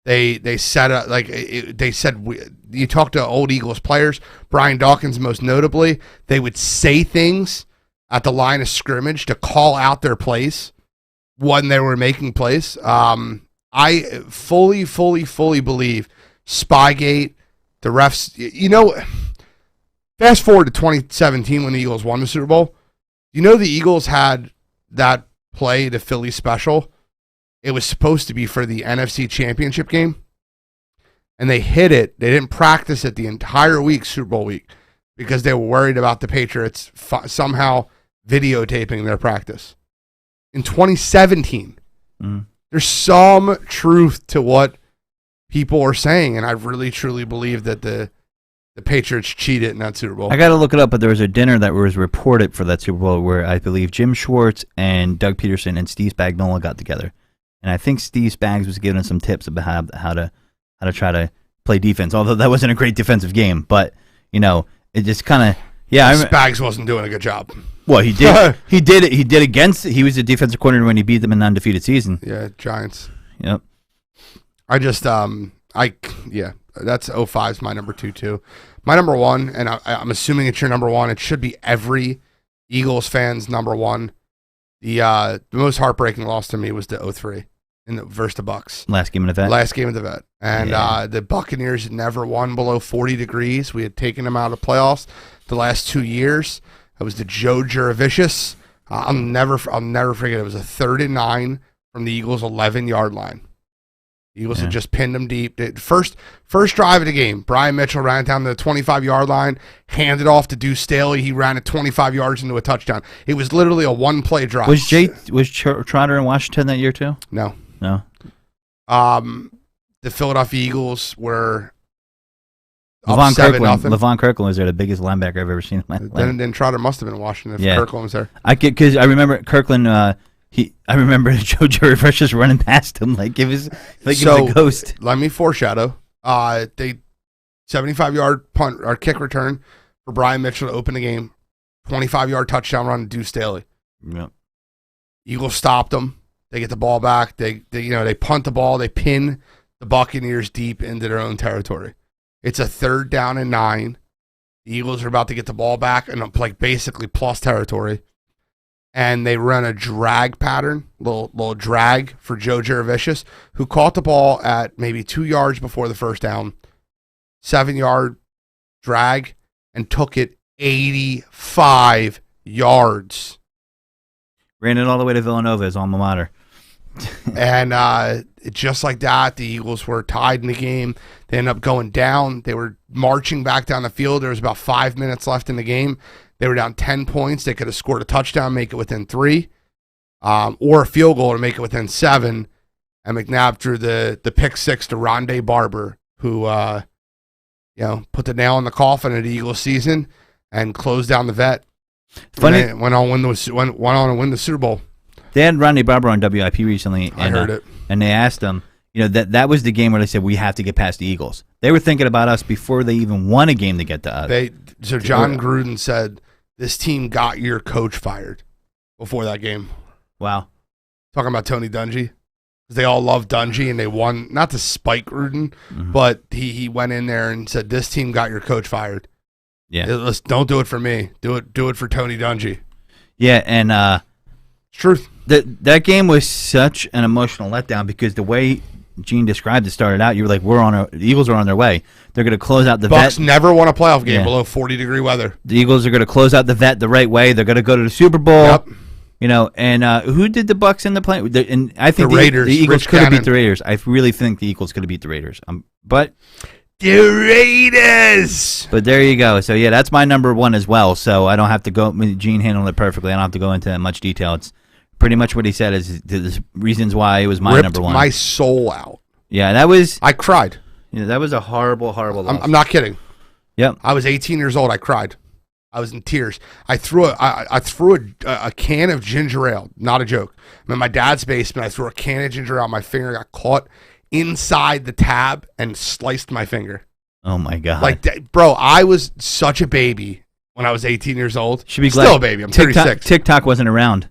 They set up they said you talk to old Eagles players, Brian Dawkins most notably. They would say things at the line of scrimmage to call out their plays when they were making plays. I fully believe Spygate, the refs. Fast forward to 2017 when the Eagles won the Super Bowl. The Eagles had that play, the Philly special. It was supposed to be for the NFC Championship game, and they hit it. They didn't practice it the entire week, Super Bowl week, because they were worried about the Patriots somehow videotaping their practice. In 2017, there's some truth to what people are saying, and I really, truly believe that the Patriots cheated in that Super Bowl. I got to look it up, but there was a dinner that was reported for that Super Bowl where I believe Jim Schwartz and Doug Peterson and Steve Spagnuolo got together. And I think Steve Spags was giving some tips about how to try to play defense. Although that wasn't a great defensive game, but it just kind of Spags wasn't doing a good job. Well, he did. He did it. He did against. He was a defensive coordinator when he beat them in an undefeated season. Yeah, Giants. Yep. I just that's 05's my number 2 too. My number 1, and I'm assuming it's your number 1. It should be every Eagles fan's number 1. The most heartbreaking loss to me was the 03 versus the Bucks. Last game of the vet. And the Buccaneers had never won below 40 degrees. We had taken them out of playoffs the last 2 years. It was the Joe Juravicious. I'll never forget. It was a 3rd and 9 from the Eagles' 11-yard line. The Eagles had just pinned them deep. First drive of the game, Brian Mitchell ran down the 25-yard line, handed off to Deuce Staley. He ran it 25 yards into a touchdown. It was literally a one-play drive. Was Trotter in Washington that year too? No. The Philadelphia Eagles were up 7-0. Levon Kirkland was there, the biggest linebacker I've ever seen in my life. Then Trotter must have been in Washington if Kirkland was there. Because I remember Kirkland. I remember Joe Juravicious just running past him like it was a ghost. Let me foreshadow. They 75-yard punt or kick return for Brian Mitchell to open the game. 25-yard touchdown run to Deuce Staley. Yep. Eagles stopped them. They get the ball back. They punt the ball. They pin the Buccaneers deep into their own territory. It's a 3rd down and 9. The Eagles are about to get the ball back and basically plus territory. And they run a drag pattern, little drag for Joe Juravicious, who caught the ball at maybe 2 yards before the first down, 7-yard drag, and took it 85 yards. Ran it all the way to Villanova, his alma mater. And just like that, the Eagles were tied in the game. They ended up going down. They were marching back down the field. There was about 5 minutes left in the game. They were down 10 points. They could have scored a touchdown, make it within 3, or a field goal to make it within 7. And McNabb threw the pick 6 to Rondé Barber, who put the nail in the coffin of the Eagles season and closed down the vet. Funny, went on to win the Super Bowl. They had Rondé Barber on WIP recently, and I heard it. And they asked him, that was the game where they said we have to get past the Eagles. They were thinking about us before they even won a game to get to us. So John Gruden said, this team got your coach fired before that game. Wow. Talking about Tony Dungy. They all love Dungy, and they won, not to spike Gruden, but he went in there and said, this team got your coach fired. Yeah. Don't do it for me. Do it for Tony Dungy. Yeah, and it's truth. That game was such an emotional letdown because the way Gene described it started out, you were like, the Eagles are on their way. They're going to close out the Bucks vet. never won a playoff game below 40-degree weather. The Eagles are going to close out the vet the right way. They're going to go to the Super Bowl. Yep. And who did the Bucks in the play? And I think the Raiders. The Eagles Rich could have Gannon. beat the Raiders. I really think the Eagles could have beat the Raiders. But the Raiders. But there you go. So yeah, that's my number 1 as well. So I don't have to go. Gene handled it perfectly. I don't have to go into much detail. It's pretty much what he said is the reasons why it was my number 1. My soul out. Yeah, that was. I cried. That was a horrible, horrible loss. I'm not kidding. Yep. I was 18 years old. I cried. I was in tears. I threw a can of ginger ale. Not a joke. I'm in my dad's basement. I threw a can of ginger ale. My finger got caught inside the tab and sliced my finger. Oh my god! Bro, I was such a baby when I was 18 years old. Should be still a baby. I'm 36. TikTok wasn't around.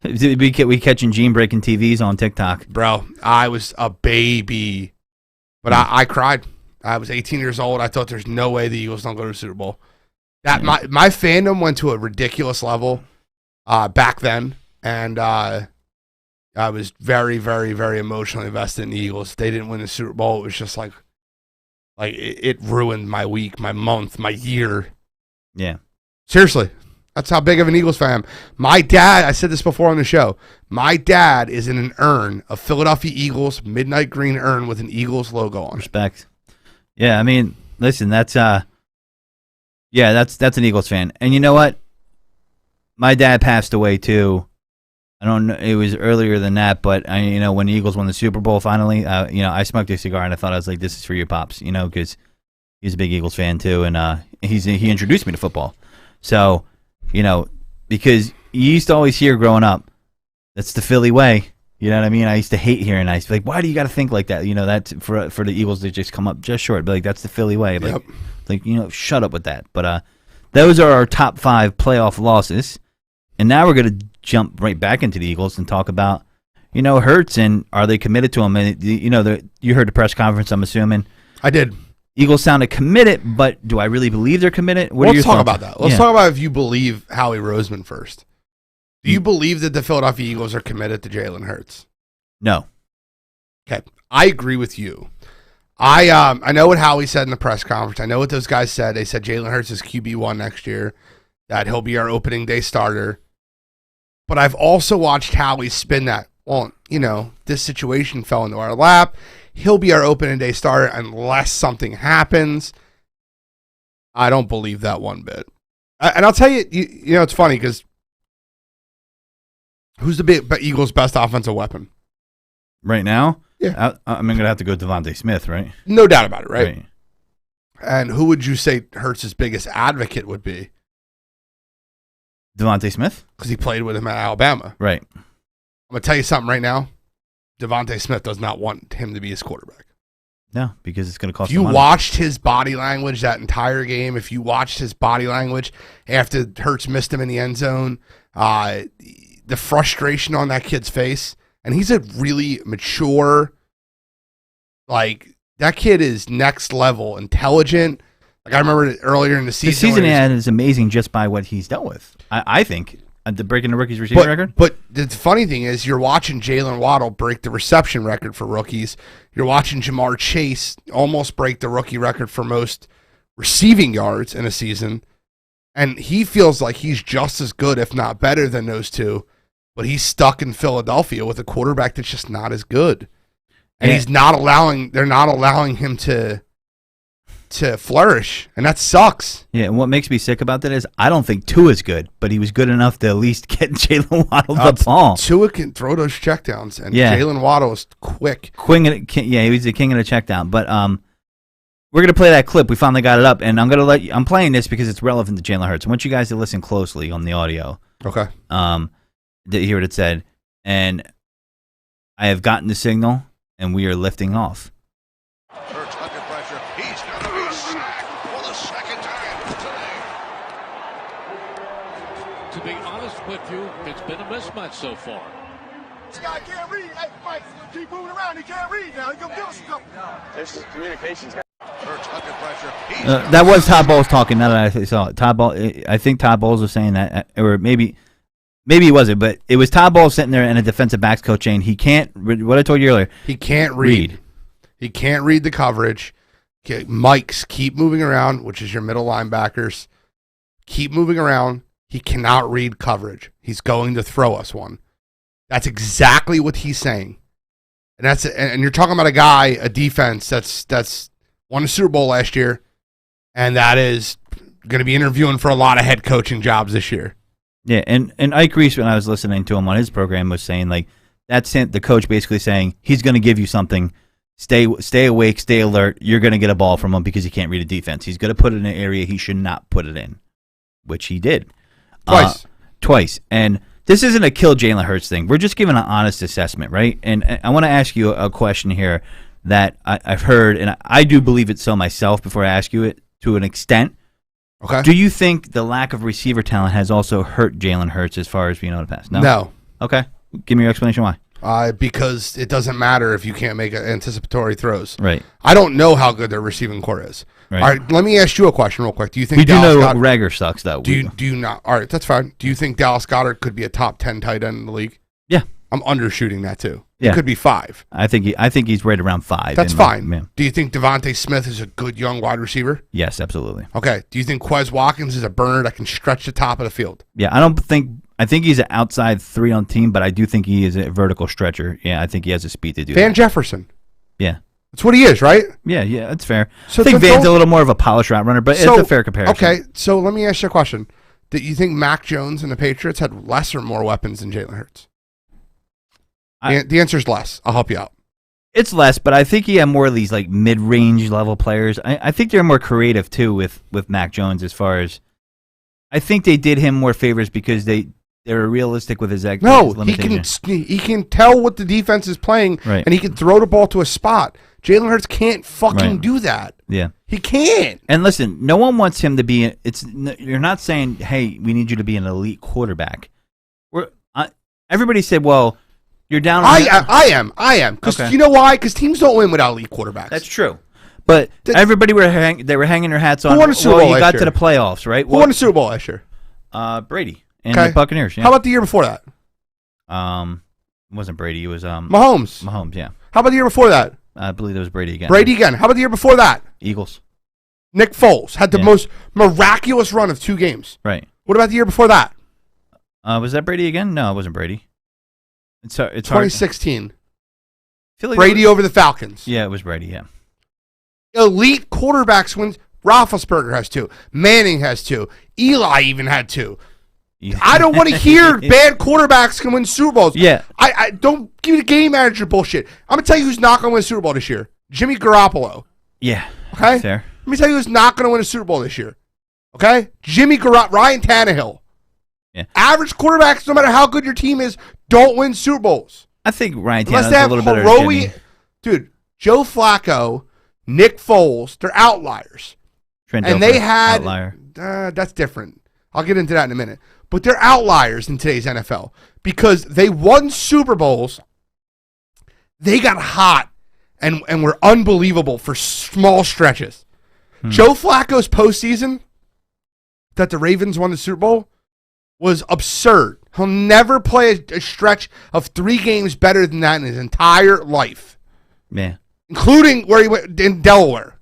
We catching Gene breaking TVs on TikTok. Bro, I was a baby, but I cried. I was 18 years old. I thought there's no way the Eagles don't go to the Super Bowl. My fandom went to a ridiculous level back then, and I was very, very, very emotionally invested in the Eagles. If they didn't win the Super Bowl, it was just like it ruined my week, my month, my year. Yeah. Seriously. That's how big of an Eagles fan I am. My dad, I said this before on the show, my dad is in an urn, a Philadelphia Eagles midnight green urn with an Eagles logo on it. Respect. Yeah, I mean, listen, that's an Eagles fan. And you know what? My dad passed away too. I don't know, it was earlier than that, but when the Eagles won the Super Bowl finally, I smoked a cigar and I thought, I was like, this is for your pops, because he's a big Eagles fan too, and he introduced me to football. So, because you used to always hear growing up, that's the Philly way. You know what I mean? I used to hate hearing that. I used to be like, why do you got to think like that? That's for the Eagles to just come up just short. But like, that's the Philly way. Shut up with that. But those are our top 5 playoff losses. And now we're going to jump right back into the Eagles and talk about, Hurts, and are they committed to him? And you heard the press conference, I'm assuming. I did. Eagles sounded committed, but do I really believe they're committed? Let's talk about that. Let's talk about if you believe Howie Roseman first. Do you believe that the Philadelphia Eagles are committed to Jalen Hurts? No. Okay, I agree with you. I know what Howie said in the press conference. I know what those guys said. They said Jalen Hurts is QB1 next year, that he'll be our opening day starter. But I've also watched Howie spin that. Well, this situation fell into our lap. He'll be our opening day starter unless something happens. I don't believe that one bit. And I'll tell you, it's funny because who's the Eagles' best offensive weapon? Right now? Yeah. I'm going to have to go Devontae Smith, right? No doubt about it, right? And who would you say Hurts' biggest advocate would be? Devontae Smith? Because he played with him at Alabama. Right. I'm going to tell you something right now. Devontae Smith does not want him to be his quarterback. No, because it's going to cost him money. If you money. watched his body language that entire game, if you watched his body language after Hurts missed him in the end zone, the frustration on that kid's face, and he's a really mature, that kid is next level intelligent. I remember earlier in the season. The season is amazing just by what he's dealt with. I think. The breaking the rookies receiving record? But the funny thing is, you're watching Jalen Waddle break the reception record for rookies. You're watching Jamar Chase almost break the rookie record for most receiving yards in a season. And he feels like he's just as good, if not better, than those two. But he's stuck in Philadelphia with a quarterback that's just not as good. And they're not allowing him to flourish, and that sucks. Yeah, and what makes me sick about that is I don't think Tua is good, but he was good enough to at least get Jalen Waddle the ball. Tua can throw those checkdowns, and Jalen Waddle is quick. He was the king of the checkdown. But we're gonna play that clip. We finally got it up, and I'm playing this because it's relevant to Jalen Hurts. I want you guys to listen closely on the audio. Okay. To hear what it said, and I have gotten the signal, and we are lifting off. Hurts under pressure. He's going to be sacked for the second time today. To be honest with you, it's been a mismatch so far. This guy can't read. Hey, Mike, keep moving around. He can't read now. He's going to give us a couple. There's communication. Hurts under pressure. That was Todd Bowles talking. Now that I saw it, I think Todd Bowles was saying that, or maybe he wasn't, but it was Todd Bowles sitting there and a defensive backs coach saying he can't. What I told you earlier, he can't read. He can't read the coverage. Okay, Mike's keep moving around, which is your middle linebackers. Keep moving around. He cannot read coverage. He's going to throw us one. That's exactly what he's saying. And you're talking about a defense that's won a Super Bowl last year, and that is going to be interviewing for a lot of head coaching jobs this year. Yeah, and Ike Reese, when I was listening to him on his program, was saying that's the coach basically saying he's going to give you something. Stay awake, stay alert. You're going to get a ball from him because he can't read a defense. He's going to put it in an area he should not put it in, which he did. Twice. And this isn't a kill Jalen Hurts thing. We're just giving an honest assessment, right? And I want to ask you a question here that I've heard, and I do believe it so myself before I ask you it to an extent. Okay. Do you think the lack of receiver talent has also hurt Jalen Hurts as far as we know in the past? No. Okay. Give me your explanation why. Because it doesn't matter if you can't make anticipatory throws. Right. I don't know how good their receiving core is. Right. All right, let me ask you a question real quick. Do you think We do Dallas know Goddard, Rager sucks, though. do you not? All right, that's fine. Do you think Dallas Goddard could be a top 10 tight end in the league? Yeah. I'm undershooting that too. Yeah. It could be 5. I think he's right around 5. That's fine. Yeah. Do you think Devontae Smith is a good young wide receiver? Yes, absolutely. Okay. Do you think Quez Watkins is a burner that can stretch the top of the field? Yeah, I think he's an outside 3 on team, but I do think he is a vertical stretcher. Yeah, I think he has the speed to do Van that. Jefferson. Yeah. That's what he is, right? Yeah, that's fair. So I think don't- Van's a little more of a polished route runner, but it's a fair comparison. Okay, so let me ask you a question. Do you think Mac Jones and the Patriots had less or more weapons than Jalen Hurts? The answer is less. I'll help you out. It's less, but I think he had more of these like mid-range level players. I think they're more creative too with Mac Jones as far as I think they did him more favors because they were realistic with his limitations. He can tell what the defense is playing, Right. and he can throw the ball to a spot. Jalen Hurts can't fucking do that. Yeah. He can't. And listen, no one wants him to be. You're not saying, "Hey, we need you to be an elite quarterback." Everybody said, "Well, you're down." I am. Because Okay. you know why? Because teams don't win without elite quarterbacks. That's true. But everybody they were hanging their hats on. Who won a Super Bowl you last got year? to the playoffs, right? Who won a Super Bowl last year? Brady and the Buccaneers. Yeah. How about the year before that? It wasn't Brady. It was Mahomes. Mahomes, yeah. How about the year before that? I believe it was Brady again. Brady again. How about the year before that? Eagles. Nick Foles had the most miraculous run of 2 games. Right. What about the year before that? Was that Brady again? No, it wasn't Brady. It's hard. 2016. Feel like Brady over the Falcons. Yeah, it was Brady, yeah. Elite quarterbacks wins. Roethlisberger has 2. Manning has 2. Eli even had 2. I don't want to hear bad quarterbacks can win Super Bowls. Yeah. I don't give me the game manager bullshit. I'm going to tell you who's not going to win a Super Bowl this year. Jimmy Garoppolo. Yeah. Okay? Fair. Let me tell you who's not going to win a Super Bowl this year. Okay? Ryan Tannehill. Yeah. Average quarterbacks, no matter how good your team is, don't win Super Bowls. I think Ryan Unless Tannehill's they a have little better than Jimmy. Dude, Joe Flacco, Nick Foles, they're outliers. Trent And Dilfer, they had outlier. That's different. I'll get into that in a minute. But they're outliers in today's NFL because they won Super Bowls. They got hot and were unbelievable for small stretches. Joe Flacco's postseason that the Ravens won the Super Bowl was absurd. He'll never play a stretch of 3 games better than that in his entire life. Yeah. Including where he went in Delaware.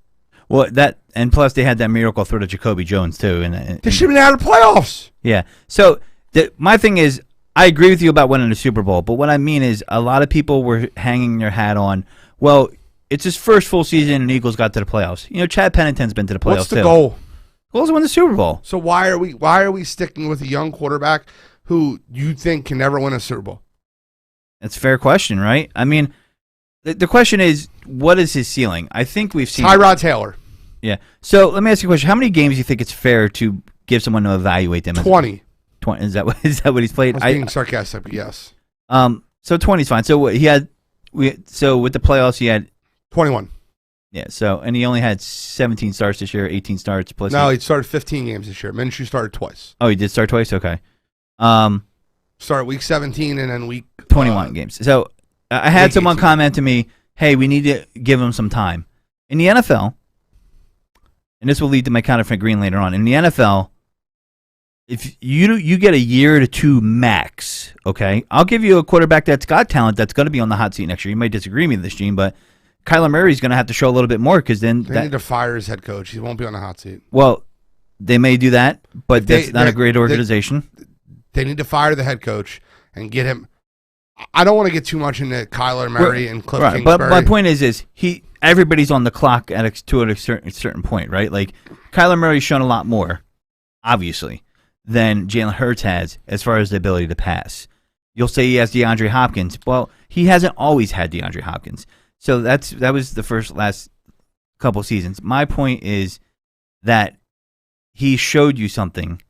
Well, and plus they had that miracle throw to Jacoby Jones too. They should have been out of the playoffs. Yeah. So my thing is, I agree with you about winning the Super Bowl, but what I mean is a lot of people were hanging their hat on, well, it's his first full season and Eagles got to the playoffs. You know, Chad Pennington's been to the playoffs What's the too. goal? The goal is to win the Super Bowl. So why are we sticking with a young quarterback who you think can never win a Super Bowl? That's a fair question, right? I mean, the question is, what is his ceiling? I think we've seen Tyrod Taylor. Yeah. So let me ask you a question. How many games do you think it's fair to give someone to evaluate them? 20. 20. Is that what he's played? I was being sarcastic, but yes. So 20 is fine. So what so with the playoffs he had 21. Yeah. So and he only had 17 starts this year, 18 starts plus. No, he started 15 games this year. Minshew started twice. Oh, he did start twice. Okay. Start week 17 and then week 21 games. So I had someone comment to me, "Hey, we need to give him some time." In the NFL, and this will lead to my counter for Green later on. In the NFL, if you get a year to 2 max, okay? I'll give you a quarterback that's got talent that's going to be on the hot seat next year. You might disagree with me this, Gene, but Kyler Murray's going to have to show a little bit more because then they need to fire his head coach. He won't be on the hot seat. Well, they may do that, but that's not a great organization. They need to fire the head coach and get him. I don't want to get too much into Kyler Murray and Cliff Kingsbury. But my point is everybody's on the clock to a certain point, right? Like Kyler Murray's shown a lot more, obviously, than Jalen Hurts has as far as the ability to pass. You'll say he has DeAndre Hopkins. Well, he hasn't always had DeAndre Hopkins. So that was the last couple seasons. My point is that he showed you something.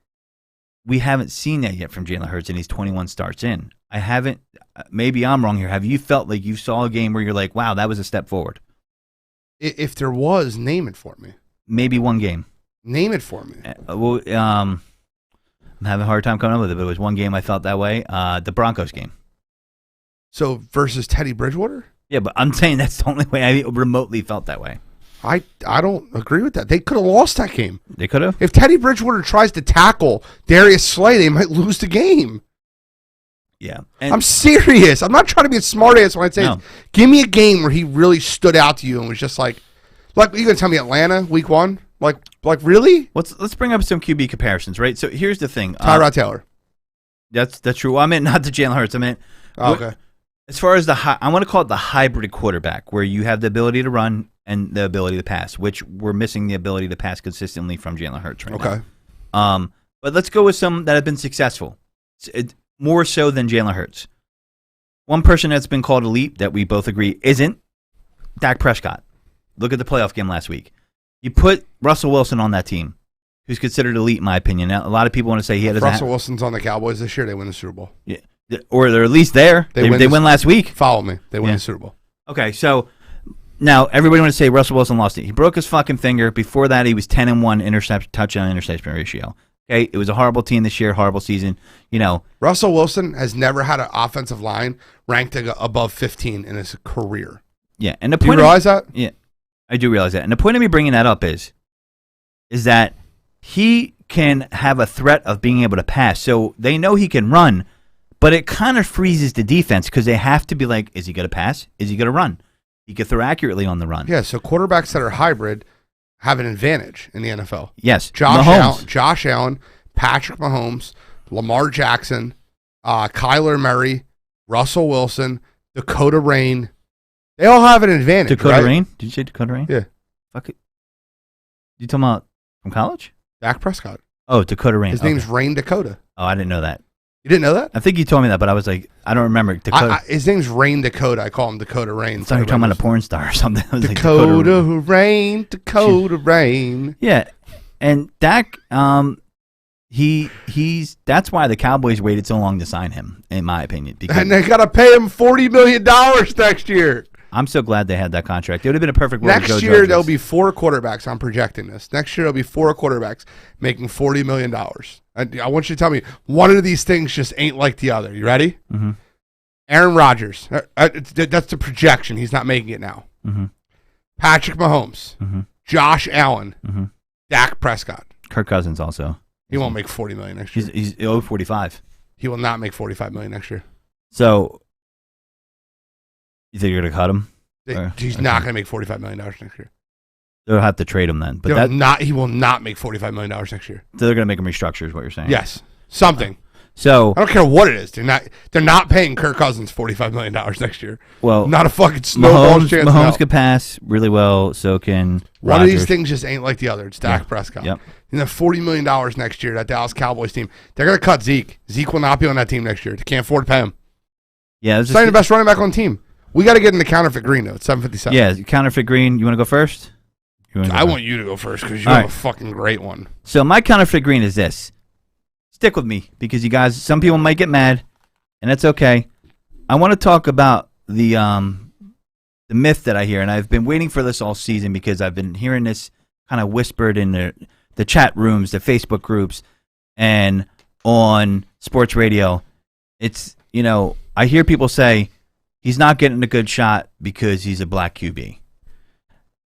We haven't seen that yet from Jalen Hurts, and he's 21 starts in. I haven't. Maybe I'm wrong here. Have you felt like you saw a game where you're like, wow, that was a step forward? If there was, name it for me. Maybe one game. Name it for me. I'm having a hard time coming up with it, but it was one game I felt that way. The Broncos game. So versus Teddy Bridgewater? Yeah, but I'm saying that's the only way I remotely felt that way. I don't agree with that. They could have lost that game. They could have. If Teddy Bridgewater tries to tackle Darius Slay, they might lose the game. Yeah. I'm serious. I'm not trying to be a smart ass when I say give me a game where he really stood out to you and was just like you gonna tell me Atlanta week 1? Like really? Let's bring up some QB comparisons, right? So here's the thing. Tyrod Taylor. That's true. I meant not the Jalen Hurts. I meant okay. As far as I want to call it the hybrid quarterback, where you have the ability to run and the ability to pass, which we're missing the ability to pass consistently from Jalen Hurts right now. But let's go with some that have been successful, more so than Jalen Hurts. One person that's been called elite that we both agree isn't Dak Prescott. Look at the playoff game last week. You put Russell Wilson on that team, who's considered elite in my opinion. Now, a lot of people want to say he had Russell Wilson's on the Cowboys this year. They win the Super Bowl. Yeah. Or they're at least there. They win last week. Follow me. They win the Super Bowl. Okay, so now everybody want to say Russell Wilson lost it. He broke his fucking finger. Before that, he was 10-1 touchdown interception ratio. Okay, it was a horrible team this year, horrible season. Russell Wilson has never had an offensive line ranked above 15 in his career. Yeah, and the do point you realize that? Yeah, I do realize that. And the point of me bringing that up is that he can have a threat of being able to pass. So they know he can run. But it kind of freezes the defense because they have to be like, is he going to pass? Is he going to run? He can throw accurately on the run. Yeah, so quarterbacks that are hybrid have an advantage in the NFL. Yes. Josh Allen, Patrick Mahomes, Lamar Jackson, Kyler Murray, Russell Wilson, Dakota Rain. They all have an advantage. Dakota Rain? Did you say Dakota Rain? Yeah. Fuck it. You talking about from college? Dak Prescott. Oh, Dakota Rain. His name's Rain Dakota. Oh, I didn't know that. You didn't know that? I think you told me that, but I was like, I don't remember. Dakota. His name's Rain Dakota. I call him Dakota Rain. I thought you were talking about a porn star or something. Dakota Rain. Dakota Rain. Yeah, and Dak, that's why the Cowboys waited so long to sign him, in my opinion. And they got to pay him $40 million next year. I'm so glad they had that contract. It would have been a perfect world. Next year, there'll be 4 quarterbacks. I'm projecting this. Next year, there'll be 4 quarterbacks making $40 million. I want you to tell me one of these things just ain't like the other. You ready? Mm-hmm. Aaron Rodgers. That's the projection. He's not making it now. Mm-hmm. Patrick Mahomes. Mm-hmm. Josh Allen. Mm-hmm. Dak Prescott. Kirk Cousins also. He won't make $40 million next year. He's owed $45. He will not make $45 million next year. So, you think you're going to cut him? He's not going to make $45 million next year. They'll have to trade him then. But he will not make $45 million next year. So they're going to make him restructure is what you're saying? Yes. Something. So I don't care what it is. They're not paying Kirk Cousins $45 million next year. Well, not a fucking snowball's chance. Mahomes could pass really well. So can Rodgers. One of these things just ain't like the other. It's Dak Prescott. Yep. And the $40 million next year, that Dallas Cowboys team, they're going to cut Zeke. Zeke will not be on that team next year. They can't afford to pay him. Yeah, it's not the best running back on the team. We got to get in the counterfeit green, though. It's 7:57. Yeah, counterfeit green. You want to go first? I want you to go first because you have a fucking great one. So my counterfeit green is this. Stick with me because you guys, some people might get mad, and that's okay. I want to talk about the myth that I hear, and I've been waiting for this all season because I've been hearing this kind of whispered in the chat rooms, the Facebook groups, and on sports radio. It's, I hear people say he's not getting a good shot because he's a black QB.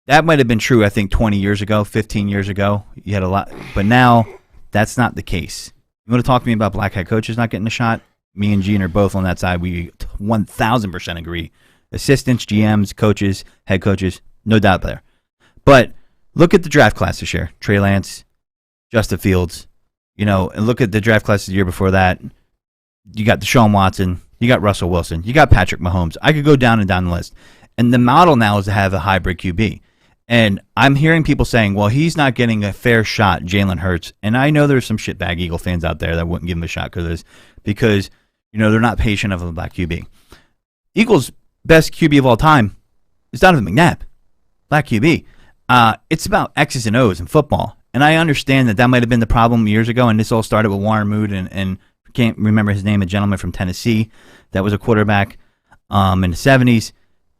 That might have been true, I think, 20 years ago, 15 years ago. You had a lot, but now that's not the case. You want to talk to me about black head coaches not getting a shot? Me and Gene are both on that side. We 1,000% agree. Assistants, GMs, coaches, head coaches, no doubt there. But look at the draft class this year. Trey Lance, Justin Fields, and look at the draft class the year before that. You got Deshaun Watson. You got Russell Wilson. You got Patrick Mahomes. I could go down and down the list. And the model now is to have a hybrid QB. And I'm hearing people saying, well, he's not getting a fair shot, Jalen Hurts. And I know there's some shitbag Eagle fans out there that wouldn't give him a shot because they're not patient of a black QB. Eagles' best QB of all time is Donovan McNabb, black QB. It's about X's and O's in football. And I understand that might have been the problem years ago, and this all started with Warren Moon and can't remember his name, a gentleman from Tennessee that was a quarterback in the 70s.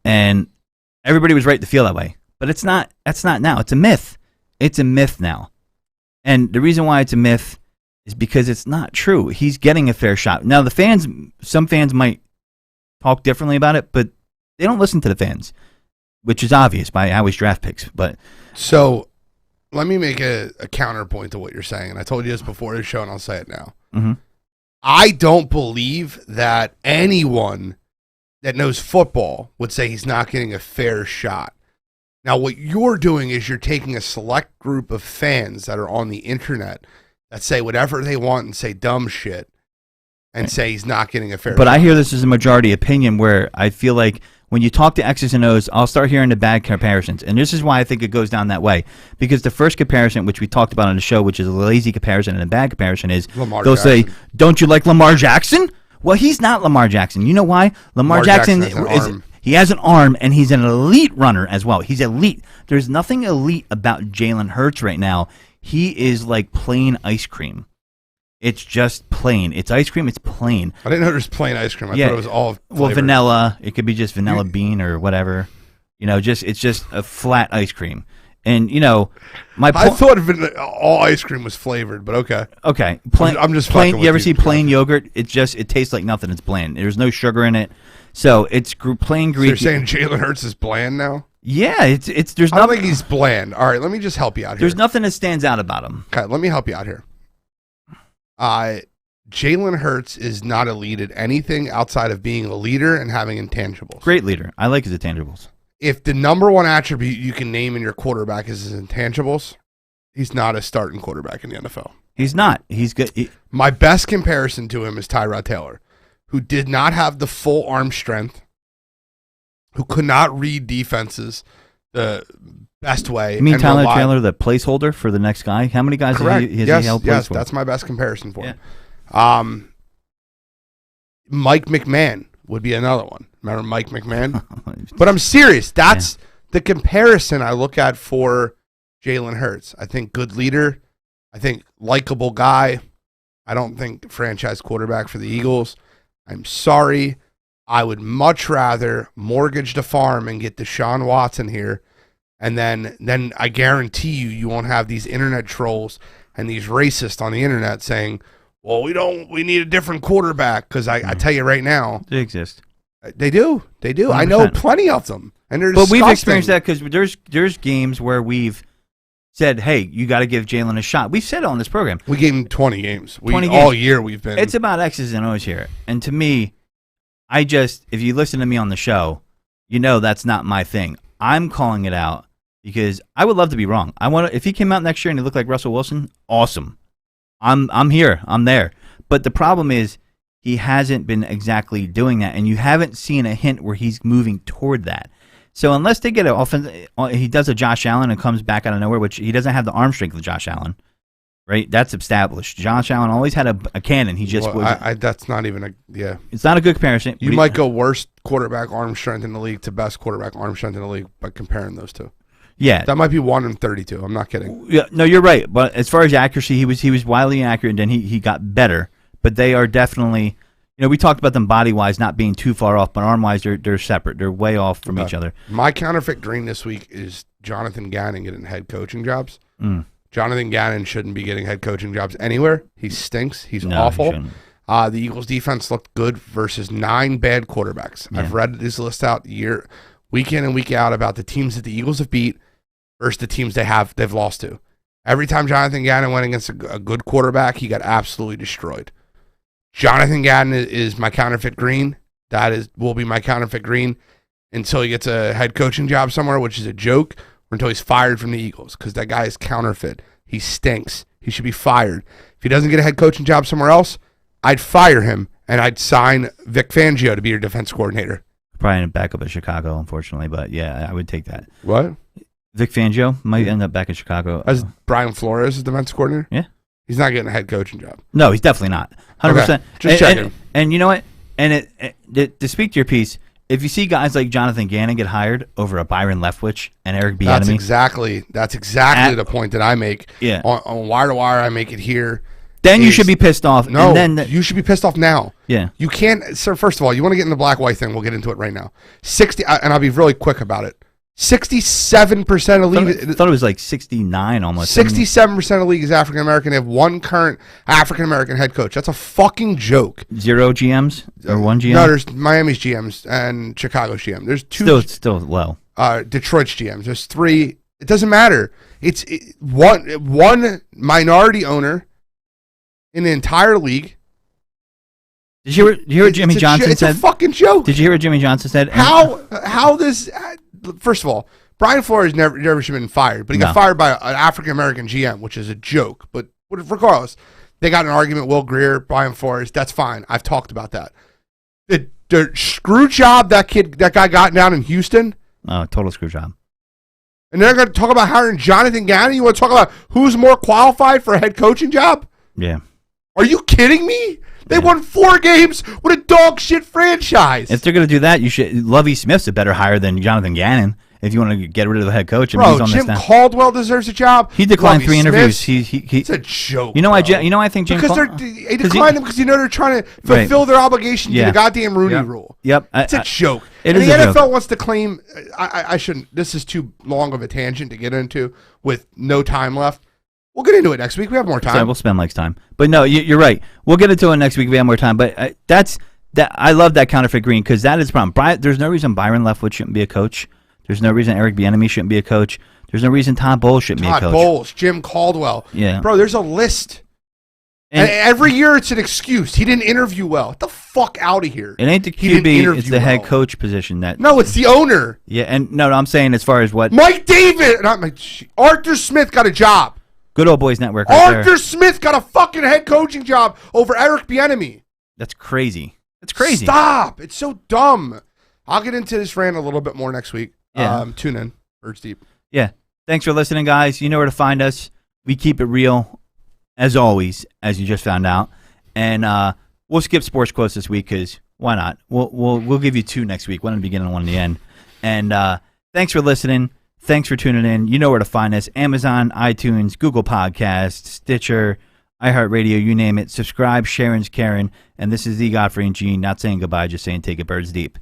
And everybody was right to feel that way. But that's not now. It's a myth. It's a myth now. And the reason why it's a myth is because it's not true. He's getting a fair shot. Now, some fans might talk differently about it, but they don't listen to the fans, which is obvious by how he's draft picks. But so let me make a counterpoint to what you're saying. And I told you this before the show, and I'll say it now. Mm-hmm. I don't believe that anyone that knows football would say he's not getting a fair shot. Now, what you're doing is you're taking a select group of fans that are on the internet that say whatever they want and say dumb shit and say he's not getting a fair shot. But I hear this as a majority opinion where I feel like when you talk to X's and O's, I'll start hearing the bad comparisons. And this is why I think it goes down that way. Because the first comparison, which we talked about on the show, which is a lazy comparison and a bad comparison, is they'll say, don't you like Lamar Jackson? Well, he's not Lamar Jackson. You know why? Lamar Jackson he has an arm, and he's an elite runner as well. He's elite. There's nothing elite about Jalen Hurts right now. He is like plain ice cream. It's just plain. It's ice cream. It's plain. I didn't know it was plain ice cream. I thought it was all flavored. Well, vanilla. It could be just vanilla bean or whatever. You know, it's just a flat ice cream. And you know, I thought all ice cream was flavored, but okay. Okay, I'm just plain. You ever see plain yogurt? It tastes like nothing. It's bland. There's no sugar in it, so it's plain Greek. So you're saying Jalen Hurts is bland now? Yeah, it's. There's. I don't think he's bland. All right, let me just help you out here. There's nothing that stands out about him. Okay, let me help you out here. Jalen Hurts is not elite at anything outside of being a leader and having intangibles. Great leader. I like his intangibles. If the number one attribute you can name in your quarterback is his intangibles, he's not a starting quarterback in the NFL. He's not. He's good. My best comparison to him is Tyrod Taylor, who did not have the full arm strength, who could not read defenses the best way. You mean Tyler Taylor, the placeholder for the next guy? How many guys has he held plays for? That's my best comparison for him. Mike McMahon would be another one. Remember Mike McMahon? But I'm serious. That's the comparison I look at for Jalen Hurts. I think good leader. I think likable guy. I don't think franchise quarterback for the Eagles. I'm sorry. I would much rather mortgage the farm and get Deshaun Watson here. And then I guarantee you won't have these internet trolls and these racists on the internet saying, well, we need a different quarterback. Because I tell you right now. They exist. They do. 100%. I know plenty of them. And they're disgusting. But we've experienced that because there's games where we've said, hey, you got to give Jalen a shot. We've said it on this program. We gave him 20 games. All year we've been. It's about X's and O's here. And to me, if you listen to me on the show, you know that's not my thing. I'm calling it out because I would love to be wrong. If he came out next year and he looked like Russell Wilson, awesome. I'm here. I'm there. But the problem is he hasn't been exactly doing that, and you haven't seen a hint where he's moving toward that. So unless they get an offense, he does a Josh Allen and comes back out of nowhere, which he doesn't have the arm strength of Josh Allen, right? That's established. Josh Allen always had a cannon. He just was. That's not even It's not a good comparison. You might go worst quarterback arm strength in the league to best quarterback arm strength in the league by comparing those two. Yeah, that might be 1 in 32. I'm not kidding. Yeah, no, you're right. But as far as accuracy, he was wildly inaccurate, and then he got better. But they are definitely, we talked about them body wise not being too far off, but arm wise they're separate. They're way off from each other. My counterfeit green this week is Jonathan Gannon getting head coaching jobs. Jonathan Gannon shouldn't be getting head coaching jobs anywhere. He stinks. He's awful. The Eagles defense looked good versus 9 bad quarterbacks. Yeah. I've read this list out week in and week out about the teams that the Eagles have beat versus the teams they've lost to. Every time Jonathan Gannon went against a good quarterback, he got absolutely destroyed. Jonathan Gannon is my counterfeit green. Will be my counterfeit green until he gets a head coaching job somewhere, which is a joke, or until he's fired from the Eagles, because that guy is counterfeit. He stinks. He should be fired. If he doesn't get a head coaching job somewhere else, I'd fire him, and I'd sign Vic Fangio to be your defense coordinator. Probably back up at Chicago, unfortunately, but yeah, I would take that. What? Vic Fangio might end up back in Chicago. As Brian Flores is defense coordinator? Yeah. He's not getting a head coaching job. No, he's definitely not. 100%. Okay. Just checking. And you know what? And to speak to your piece, if you see guys like Jonathan Gannon get hired over a Byron Leftwich and Eric Bieniemy, that's exactly the point that I make. Yeah. On Wire to Wire, I make it here. Then you should be pissed off. No, and then you should be pissed off now. Yeah. You can't, sir. First of all, you want to get in the black-white thing. We'll get into it right now. 60, and I'll be really quick about it. 67% of the league. I thought it was like 69 almost. 67% of the league is African American. They have one current African American head coach. That's a fucking joke. 0 GMs or 1 GM? No, there's Miami's GMs and Chicago's GM. There's 2. Still low. Detroit's GMs. There's 3. It doesn't matter. It's one minority owner in the entire league. Did you hear what Jimmy Johnson said? It's a fucking joke. Did you hear what Jimmy Johnson said? How this? First of all, Brian Flores never should have been fired, but he got fired by an African American GM, which is a joke. But regardless, they got in an argument. Will Greer, Brian Flores. That's fine. I've talked about that. The screw job that guy got down in Houston. Oh, total screw job. And they're going to talk about hiring Jonathan Gannon. You want to talk about who's more qualified for a head coaching job? Yeah. Are you kidding me? They won 4 games with a dog shit franchise. If they're going to do that, you should. Lovie Smith's a better hire than Jonathan Gannon. If you want to get rid of the head coach, Bro, Jim Caldwell deserves a job. He declined Lovie 3 interviews. Smith, it's a joke. You know, I think Jim they declined him because they're trying to fulfill their obligation to the goddamn Rooney Rule. Yep, it's a joke. And the NFL wants to claim. I shouldn't. This is too long of a tangent to get into with no time left. We'll get into it next week. We have more time. So we'll spend like time. But no, you're right. We'll get into it next week if we have more time. But that. I love that counterfeit green because that is the problem. There's no reason Byron Leftwich shouldn't be a coach. There's no reason Eric Bieniemy shouldn't be a coach. There's no reason Todd Bowles shouldn't be a coach. Todd Bowles, Jim Caldwell. Yeah. Bro, there's a list. And every year it's an excuse. He didn't interview well. Get the fuck out of here. It ain't the QB, it's the head coach position. No, it's the owner. Yeah, and no, I'm saying as far as what... Mike Davis, Arthur Smith got a job. Good old boys network Arthur Smith got a fucking head coaching job over Eric Bieniemy. That's crazy. That's crazy. Stop. It's so dumb. I'll get into this rant a little bit more next week. Yeah. Tune in. Birds Deep. Yeah. Thanks for listening, guys. You know where to find us. We keep it real, as always, as you just found out. And we'll skip sports quotes this week because why not? We'll give you 2 next week, one in the beginning and one in the end. And thanks for listening. Thanks for tuning in. You know where to find us. Amazon, iTunes, Google Podcasts, Stitcher, iHeartRadio, you name it. Subscribe, Sharon's Karen. And this is the Godfrey and Gene, not saying goodbye, just saying take it birds deep.